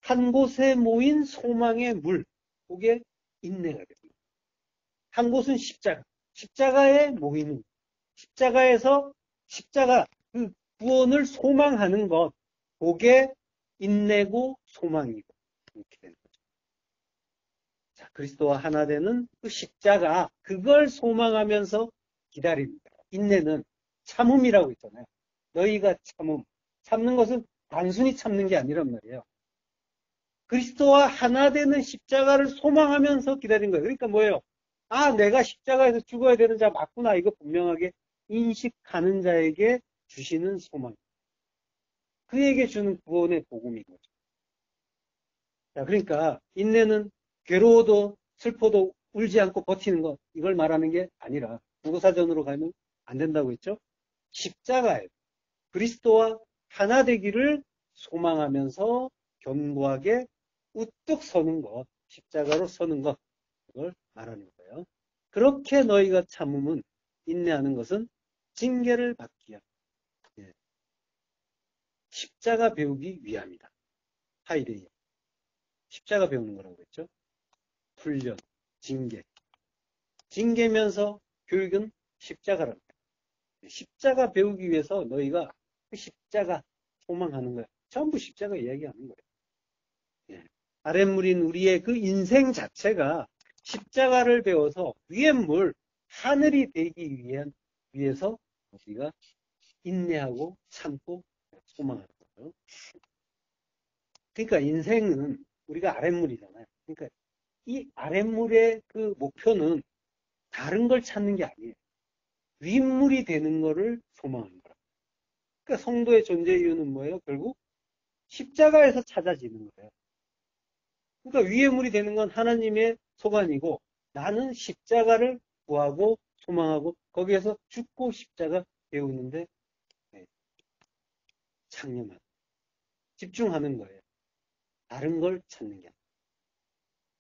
한 곳에 모인 소망의 물, 그게 인내가 됩니다. 한 곳은 십자가, 십자가에 모이는, 십자가에서 십자가, 그 구원을 소망하는 것, 그게 인내고 소망이고 이렇게 되는 거죠. 자, 그리스도와 하나 되는 그 십자가, 그걸 소망하면서 기다립니다. 인내는 참음이라고 있잖아요. 너희가 참는 것은 단순히 참는 게 아니란 말이에요. 그리스도와 하나 되는 십자가를 소망하면서 기다린 거예요. 그러니까 뭐예요? 아, 내가 십자가에서 죽어야 되는 자 맞구나. 이거 분명하게 인식하는 자에게 주시는 소망. 그에게 주는 구원의 복음인 거죠. 자, 그러니까 인내는 괴로워도 슬퍼도 울지 않고 버티는 것, 이걸 말하는 게 아니라 국어사전으로 가면 안 된다고 했죠. 십자가에 그리스도와 하나 되기를 소망하면서 견고하게 우뚝 서는 것, 십자가로 서는 것, 그걸 말하는 거예요. 그렇게 너희가 참음은, 인내하는 것은 징계를 받기 위함. 예. 십자가 배우기 위함이다. 하이데이. 십자가 배우는 거라고 했죠. 훈련, 징계. 징계면서 교육은 십자가랍니다. 십자가 배우기 위해서 너희가 그 십자가 소망하는 거야. 전부 십자가 이야기하는 거예요. 예. 아랫물인 우리의 그 인생 자체가 십자가를 배워서 위의 물, 하늘이 되기 위해서 우리가 인내하고 참고 소망하는 거예요. 그러니까 인생은 우리가 아랫물이잖아요. 그러니까 이 아랫물의 그 목표는 다른 걸 찾는 게 아니에요. 윗물이 되는 거를 소망하는 거라. 그러니까 성도의 존재 이유는 뭐예요? 결국 십자가에서 찾아지는 거예요. 그러니까 위의 물이 되는 건 하나님의 소관이고 나는 십자가를 구하고 소망하고 거기에서 죽고 십자가 배우는데 창념하는, 집중하는 거예요. 다른 걸 찾는 게 아니에요.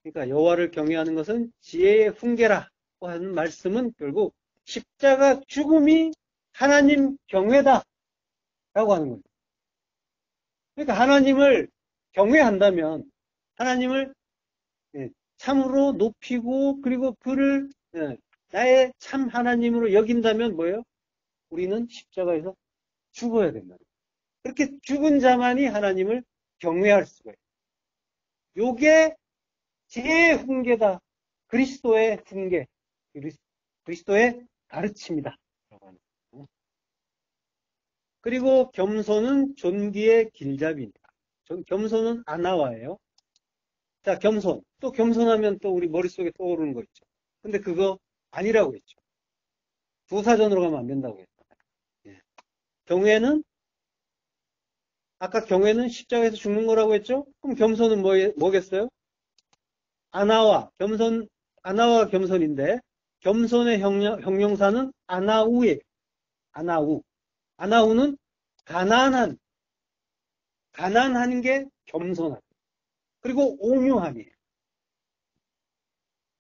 그러니까 여호와를 경외하는 것은 지혜의 훈계라고 하는 말씀은 결국 십자가 죽음이 하나님 경외다 라고 하는 거예요. 그러니까 하나님을 경외한다면 하나님을 참으로 높이고 그리고 그를 나의 참 하나님으로 여긴다면 뭐예요? 우리는 십자가에서 죽어야 된다. 그렇게 죽은 자만이 하나님을 경외할 수가 있어요. 요게 제 훈계다. 그리스도의 훈계. 그리스도의 가르침이다. 그리고 겸손은 존귀의 길잡이입니다. 겸손은 아나와예요. 자, 겸손. 또 겸손하면 또 우리 머릿속에 떠오르는 거 있죠. 근데 그거 아니라고 했죠. 부사전으로 가면 안 된다고 했잖아요. 예. 경외는, 아까 경외는 십자가에서 죽는 거라고 했죠? 그럼 겸손은 뭐겠어요? 아나와 겸손인데, 겸손의 형용사는 아나우예요. 아나우. 아나우는 가난한 게 겸손함. 그리고 온유함이에요.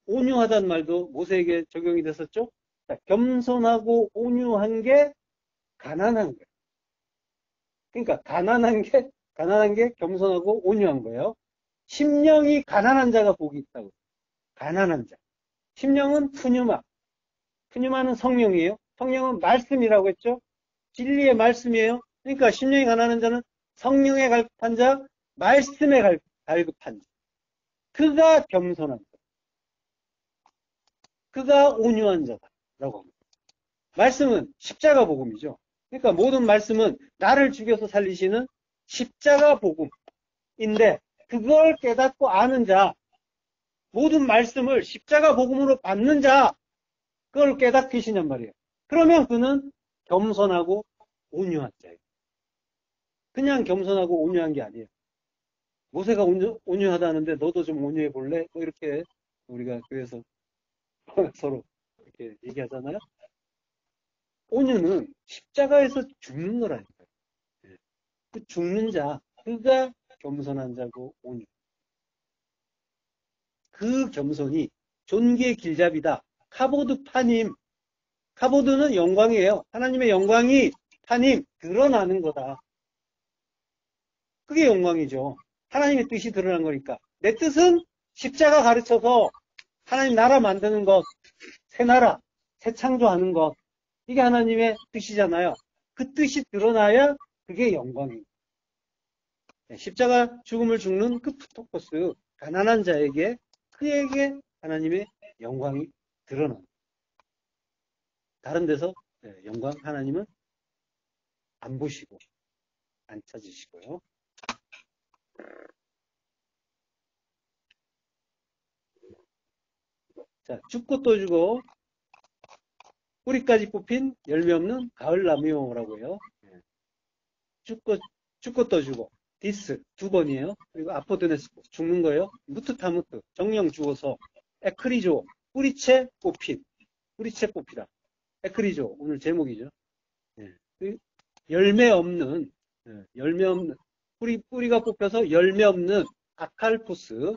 온유하다는 말도 모세에게 적용이 됐었죠? 자, 겸손하고 온유한 게 가난한 거예요. 그러니까 가난한 게 겸손하고 온유한 거예요. 심령이 가난한 자가 복이 있다고. 가난한 자. 심령은 푸념함. 푸뉴마는 성령이에요. 성령은 말씀이라고 했죠. 진리의 말씀이에요. 그러니까 심령이 가난한 자는 성령에 갈급한 자, 말씀에 갈급한 자. 그가 겸손한 자. 그가 온유한 자다라고 합니다. 말씀은 십자가 복음이죠. 그러니까 모든 말씀은 나를 죽여서 살리시는 십자가 복음인데 그걸 깨닫고 아는 자, 모든 말씀을 십자가 복음으로 받는 자, 그걸 깨닫으시냔 말이에요. 그러면 그는 겸손하고 온유한 자예요. 그냥 겸손하고 온유한 게 아니에요. 모세가 온유하다는데 너도 좀 온유해 볼래? 뭐 이렇게 우리가 그래서 서로 이렇게 얘기하잖아요. 온유는 십자가에서 죽는 거라니까요. 그 죽는 자, 그가 겸손한 자고 온유. 그 겸손이 존귀의 길잡이다. 카보드 파님. 카보드는 영광이에요. 하나님의 영광이 파님 드러나는 거다. 그게 영광이죠. 하나님의 뜻이 드러난 거니까. 내 뜻은 십자가 가르쳐서 하나님 나라 만드는 것, 새 나라, 새 창조하는 것. 이게 하나님의 뜻이잖아요. 그 뜻이 드러나야 그게 영광입니다. 십자가 죽음을 죽는 그 푸토코스, 가난한 자에게, 그에게 하나님의 영광이 드러납니다. 다른 데서 영광 하나님은 안 보시고, 안 찾으시고요. 자, 죽고 또 주고, 뿌리까지 뽑힌 열매 없는 가을 나무요라고 해요. 죽고 또 주고, 디스 두 번이에요. 그리고 아포드네스코 죽는 거예요. 무트타무트 정령 죽어서, 에크리조 뿌리채 뽑힌, 뿌리채 뽑히다. 에크리조 오늘 제목이죠. 열매 없는 뿌리가 뽑혀서 열매 없는 아칼포스,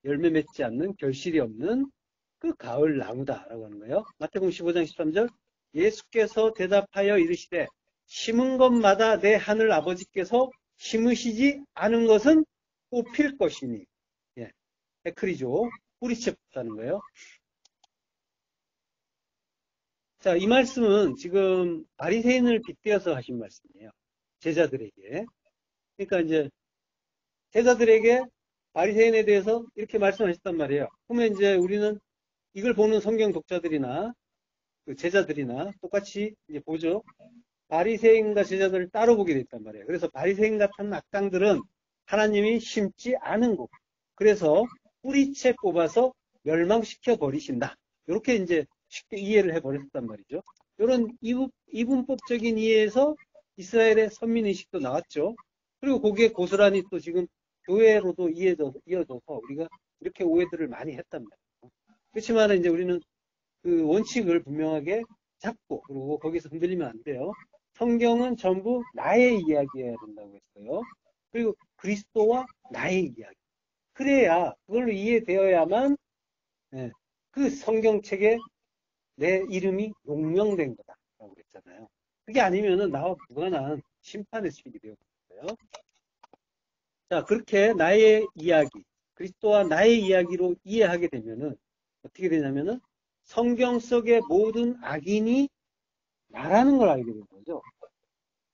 열매 맺지 않는 결실이 없는 그 가을 나무다라고 하는 거예요. 마태복음 15장 13절 예수께서 대답하여 이르시되 심은 것마다 내 하늘 아버지께서 심으시지 않은 것은 뽑힐 것이니. 에크리조 뿌리채 뽑다는 거예요. 자, 이 말씀은 지금 바리새인을 빗대어서 하신 말씀이에요. 제자들에게. 그러니까 이제 제자들에게 바리새인에 대해서 이렇게 말씀하셨단 말이에요. 그러면 이제 우리는 이걸 보는 성경 독자들이나 그 제자들이나 똑같이 이제 보죠. 바리새인과 제자들을 따로 보게 됐단 말이에요. 그래서 바리새인 같은 악당들은 하나님이 심지 않은 것. 그래서 뿌리채 뽑아서 멸망시켜 버리신다. 이렇게 이제 쉽게 이해를 해버렸단 말이죠. 이런 이분법적인 이해에서 이스라엘의 선민의식도 나왔죠. 그리고 거기에 고스란히 또 지금 교회로도 이어져서 우리가 이렇게 오해들을 많이 했단 말이에요. 그렇지만 이제 우리는 그 원칙을 분명하게 잡고, 그리고 거기서 흔들리면 안 돼요. 성경은 전부 나의 이야기여야 된다고 했어요. 그리고 그리스도와 나의 이야기. 그래야 그걸로 이해되어야만 그 성경책에 내 이름이 용명된 거다라고 그랬잖아요. 그게 아니면은 나와 무관한 심판의 수익이 되었어요. 자, 그렇게 나의 이야기, 그리스도와 나의 이야기로 이해하게 되면은 어떻게 되냐면은 성경 속의 모든 악인이 나라는 걸 알게 되는 거죠.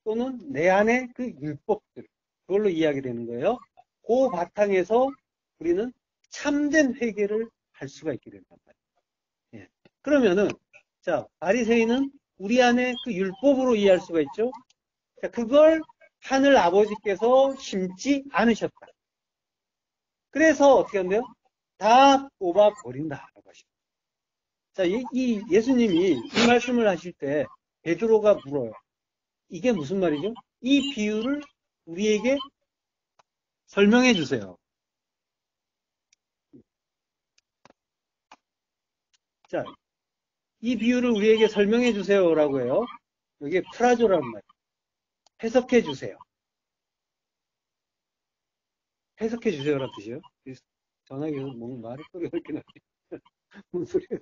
또는 내 안에 그 율법들, 그걸로 이해하게 되는 거예요. 그 바탕에서 우리는 참된 회개를 할 수가 있게 된단 말이에요. 그러면은, 자, 바리새인은 우리 안에 그 율법으로 이해할 수가 있죠. 자, 그걸 하늘 아버지께서 심지 않으셨다. 그래서 어떻게 한대요? 다 뽑아버린다라고 하십니다. 자, 이 예수님이 이 말씀을 하실 때 베드로가 물어요. 이게 무슨 말이죠? 이 비유를 우리에게 설명해 주세요. 자, 이 비유를 우리에게 설명해 주세요라고 해요. 이게 프라조라는 말이에요. 해석해 주세요. 해석해 주세요라는 뜻이에요. 전화기에서 뭔 말을 소리가 이렇게 나지? 뭔 소리야?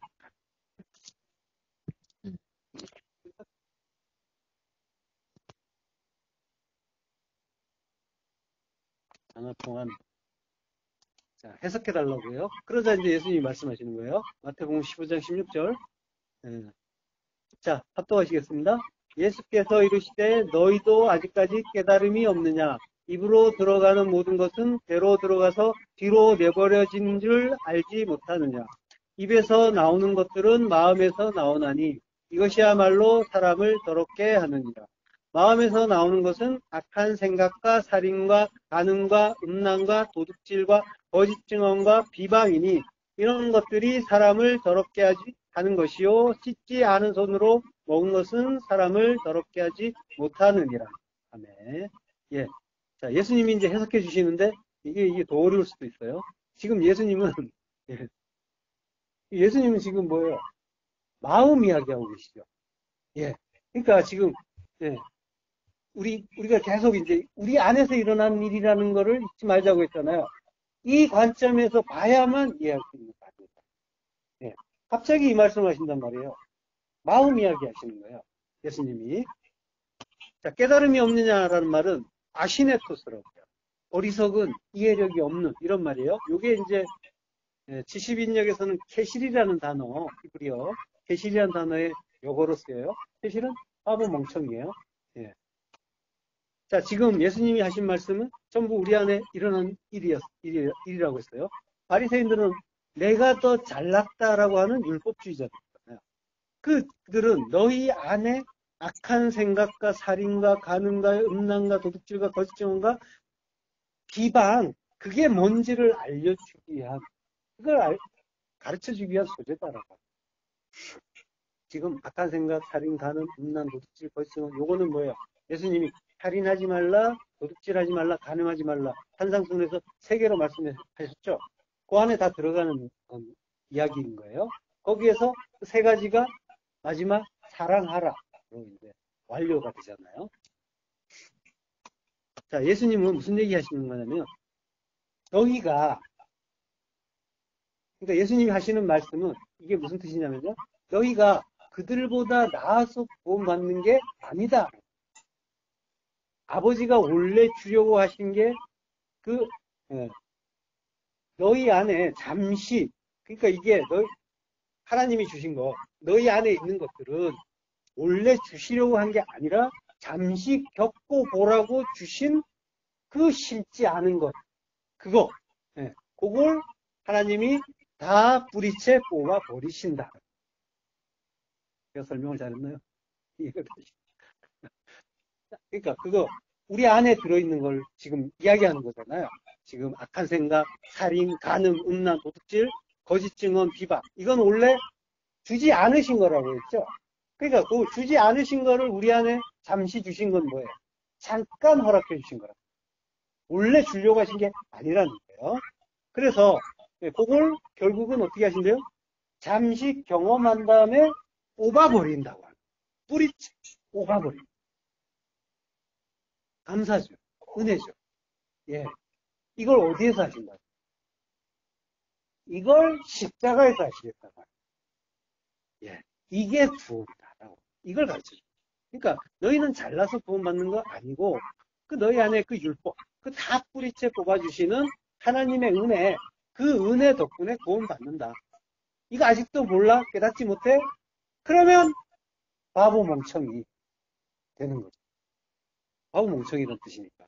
전화통화. 자, 해석해 달라고요. 그러자 이제 예수님이 말씀하시는 거예요. 마태복음 15장 16절. 자, 합독하시겠습니다. 예수께서 이르시되 너희도 아직까지 깨달음이 없느냐? 입으로 들어가는 모든 것은 배로 들어가서 뒤로 내버려진 줄 알지 못하느냐? 입에서 나오는 것들은 마음에서 나오나니 이것이야말로 사람을 더럽게 하느니라. 마음에서 나오는 것은 악한 생각과 살인과 간음과 음란과 도둑질과 거짓 증언과 비방이니 이런 것들이 사람을 더럽게 하는 것이요 씻지 않은 손으로 먹은 것은 사람을 더럽게 하지 못하느니라. 아멘. 예. 자, 예수님이 이제 해석해 주시는데 이게 더 어려울 수도 있어요. 지금 예수님은 예수님은 지금 뭐예요? 마음 이야기하고 계시죠. 예. 그러니까 지금 예. 우리가 계속 이제 우리 안에서 일어나는 일이라는 거를 잊지 말자고 했잖아요. 이 관점에서 봐야만 이해할 수 있는 겁니다. 예. 갑자기 이 말씀을 하신단 말이에요. 마음 이야기 하시는 거예요. 예수님이. 자, 깨달음이 없느냐라는 말은 아시네토스라고요. 어리석은 이해력이 없는 이런 말이에요. 이게 이제 70인역에서는 캐실이라는 단어, 히브리어, 캐실이라는 단어의 요거로 쓰여요. 캐실은 바보 멍청이에요. 예. 자, 지금 예수님이 하신 말씀은 전부 우리 안에 일어난 일이라고 했어요. 바리새인들은 내가 더 잘났다라고 하는 율법주의자들이잖아요. 그들은 너희 안에 악한 생각과 살인과 간음과 음란과 도둑질과 거짓증언과 비방, 그게 뭔지를 알려주기 위한, 그걸 가르쳐주기 위한 소재다라고. 지금 악한 생각, 살인, 간음, 음란, 도둑질, 거짓증언, 요거는 뭐예요? 예수님이 살인하지 말라, 도둑질하지 말라, 간음하지 말라. 산상순에서 3개로 말씀하셨죠. 그 안에 다 들어가는 이야기인 거예요. 거기에서 3가지가 마지막 사랑하라. 이제 완료가 되잖아요. 자, 예수님은 무슨 얘기 하시는 거냐면 너희가 그러니까 예수님이 하시는 말씀은 이게 무슨 뜻이냐면요. 너희가 그들보다 나아서 구원받는 게 아니다. 아버지가 원래 주려고 하신 게 너희 안에 잠시 그러니까 이게 하나님이 주신 거 너희 안에 있는 것들은 원래 주시려고 한 게 아니라 잠시 겪고 보라고 주신 그 심지 않은 것 그거 그걸 하나님이 다 뿌리채 뽑아 버리신다. 제가 설명을 잘했나요? 그러니까 그거 우리 안에 들어있는 걸 지금 이야기하는 거잖아요. 지금 악한 생각, 살인, 간음, 음란, 도둑질, 거짓 증언, 비방 이건 원래 주지 않으신 거라고 했죠. 그러니까 그 주지 않으신 거를 우리 안에 잠시 주신 건 뭐예요? 잠깐 허락해 주신 거라. 원래 주려고 하신 게 아니라는 거예요. 그래서 그걸 결국은 어떻게 하신대요? 잠시 경험한 다음에 뽑아버린다고 합니다. 뿌리채 뽑아버린다. 감사죠. 은혜죠. 예. 이걸 어디에서 하신다? 이걸 십자가에서 하시겠다고. 예. 이게 구원이다라고. 이걸 가르쳐줘요. 그러니까 너희는 잘나서 구원받는 거 아니고 그 너희 안에 그 율법, 그 다 뿌리채 뽑아주시는 하나님의 은혜, 그 은혜 덕분에 구원받는다. 이거 아직도 몰라? 깨닫지 못해? 그러면 바보 멍청이 되는 거죠. 바보 멍청이라는 뜻이니까.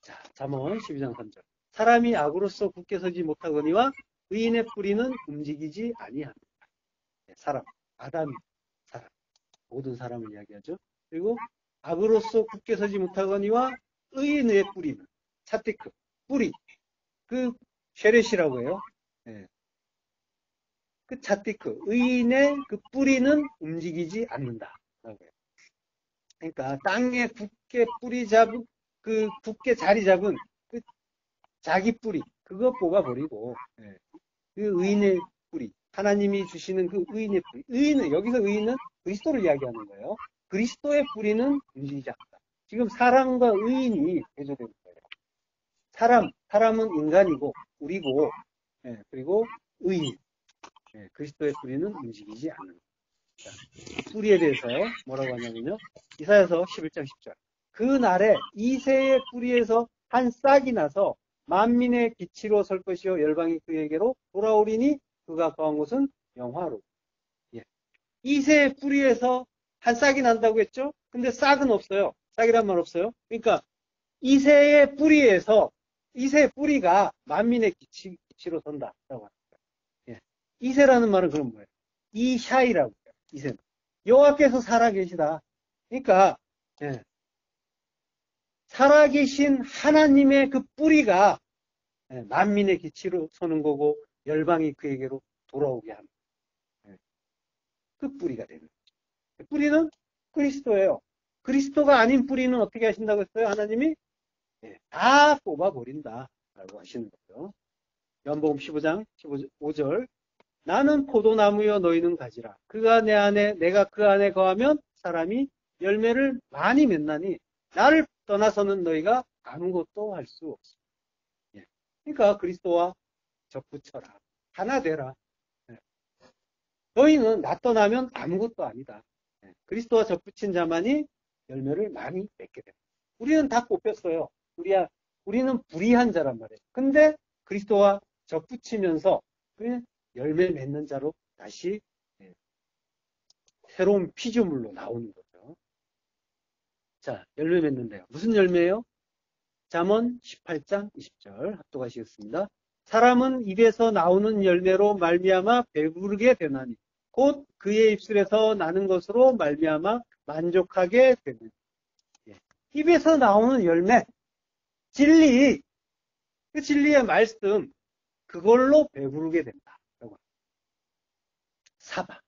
자, 잠언 12장 3절. 사람이 악으로서 굳게 서지 못하거니와 의인의 뿌리는 움직이지 아니합니다. 사람, 아담이 사람, 모든 사람을 이야기하죠. 그리고 악으로서 굳게 서지 못하거니와 의인의 뿌리는 차티크, 뿌리, 그 쉐렛이라고 해요. 네. 그 차티크, 의인의 그 뿌리는 움직이지 않는다. 그러니까 땅에 굳게 뿌리 잡은 그 굳게 자리 잡은 그 자기 뿌리 그거 뽑아버리고 그 의인의 뿌리 하나님이 주시는 그 의인의 뿌리 의인은 여기서 의인은 그리스도를 이야기하는 거예요. 그리스도의 뿌리는 움직이지 않다. 지금 사람과 의인이 대조되는 거예요. 사람은 인간이고 우리고 그리고 의인 그리스도의 뿌리는 움직이지 않는 자, 뿌리에 대해서 뭐라고 하냐면요. 이사야서 11장 10절. 그 날에 이새의 뿌리에서 한 싹이 나서 만민의 기치로 설 것이요 열방이 그에게로 돌아오리니 그가 거한 곳은 영화로. 예. 이새의 뿌리에서 한 싹이 난다고 했죠? 근데 싹은 없어요. 싹이란 말 없어요. 그러니까 이새의 뿌리에서 이새의 뿌리가 만민의 기치로 선다라고 합니다. 예. 이새라는 말은 그럼 뭐예요? 이샤이라고 해요. 이새는 여호와께서 살아계시다. 그러니까 예. 살아계신 하나님의 그 뿌리가 만민의 기치로 서는 거고 열방이 그에게로 돌아오게 합니다. 그 뿌리가 되는 거죠. 뿌리는 그리스도예요. 그리스도가 아닌 뿌리는 어떻게 하신다고 했어요? 하나님이 다 뽑아버린다라고 하시는 거죠. 요한복음 15장 15절 나는 포도나무여 너희는 가지라. 그가 내 안에 내가 그 안에 거하면 사람이 열매를 많이 맺나니 나를 떠나서는 너희가 아무것도 할 수 없어. 그러니까 그리스도와 접붙여라. 하나 되라. 너희는 나 떠나면 아무것도 아니다. 그리스도와 접붙인 자만이 열매를 많이 맺게 됩니다. 우리는 다 뽑혔어요. 우리는 불의한 자란 말이에요. 근데 그리스도와 접붙이면서 열매 맺는 자로 다시 새로운 피조물로 나오는 거죠. 자, 열매 맺는데요. 무슨 열매예요? 잠언 18장 20절 합독하시겠습니다. 사람은 입에서 나오는 열매로 말미암아 배부르게 되나니 곧 그의 입술에서 나는 것으로 말미암아 만족하게 되는. 입에서 나오는 열매, 진리, 그 진리의 말씀, 그걸로 배부르게 된다. 사바,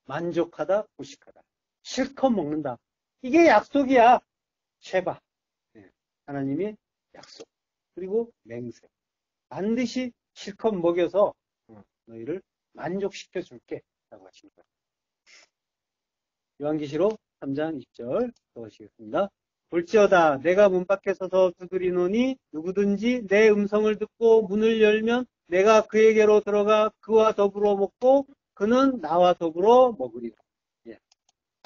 만족하다, 포식하다, 실컷 먹는다. 이게 약속이야. 쉐바, 하나님의 약속. 그리고 맹세. 반드시 실컷 먹여서 너희를 만족시켜 줄게 라고 하신 거예요. 요한계시록 3장 20절 들어가시겠습니다. 볼지어다 내가 문 밖에 서서 두드리노니 누구든지 내 음성을 듣고 문을 열면 내가 그에게로 들어가 그와 더불어 먹고 그는 나와 더불어 먹으리라. 예.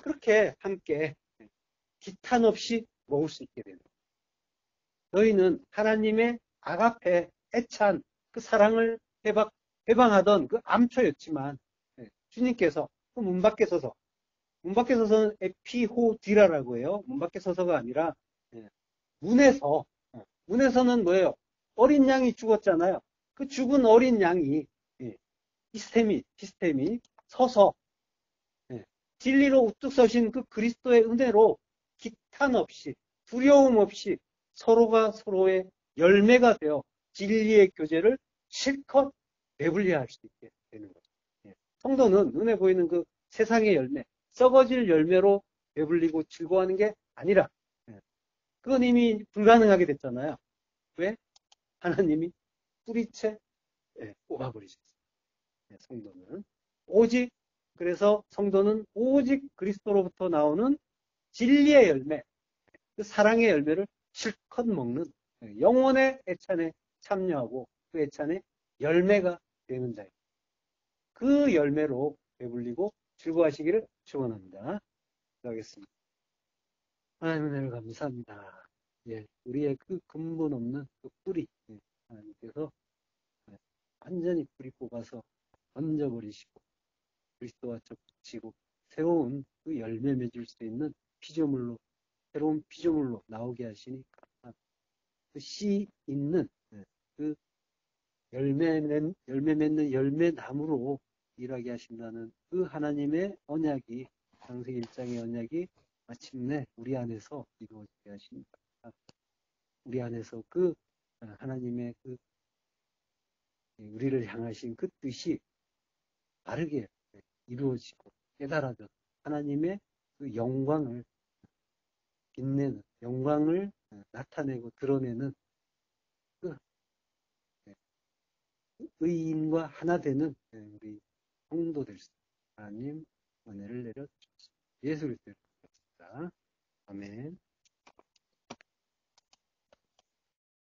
그렇게 함께 기탄 없이 먹을 수 있게 되는 거예요. 너희는 하나님의 아가페 애찬 그 사랑을 해방하던 그 암초였지만 주님께서 그 문 밖에 서서는 에피호디라라고 해요. 문 밖에 서서가 아니라 문에서는 뭐예요? 어린 양이 죽었잖아요. 그 죽은 어린 양이 시스템이 서서 진리로 우뚝 서신 그 그리스도의 은혜로 기탄 없이 두려움 없이 서로가 서로의 열매가 되어 진리의 교제를 실컷 배불리할 수 있게 되는 거죠. 성도는 눈에 보이는 그 세상의 열매, 썩어질 열매로 배불리고 즐거워하는 게 아니라 그건 이미 불가능하게 됐잖아요. 왜? 하나님이 뿌리채 뽑아버리셨어요. 성도는 그래서 성도는 오직 그리스도로부터 나오는 진리의 열매, 그 사랑의 열매를 실컷 먹는 영혼의 애찬에 참여하고 그 애찬의 열매가 되는 자예요. 그 열매로 배불리고 즐거워하시기를 축원합니다. 기도하겠습니다. 하나님 은혜를 감사합니다. 우리의 그 근본 없는 그 뿌리 하나님께서 완전히 뿌리 뽑아서 던져버리시고 그리스도와 접붙이고 새로운 그 열매 맺을 수 있는 피조물로 새로운 피조물로 나오게 하시니 그 씨 있는 그 열매 맺는 열매나무로 일하게 하신다는 그 하나님의 언약이 창세기 1장의 언약이 마침내 우리 안에서 이루어지게 하십니다. 우리 안에서 그 하나님의 그 우리를 향하신 그 뜻이 바르게 이루어지고 깨달아져 하나님의 그 영광을 빛내는 영광을 나타내고 드러내는 그 의인과 하나 되는 우리 성도 될 수 있는 하나님 은혜를 내려 주옵소서. 예수 그리스도의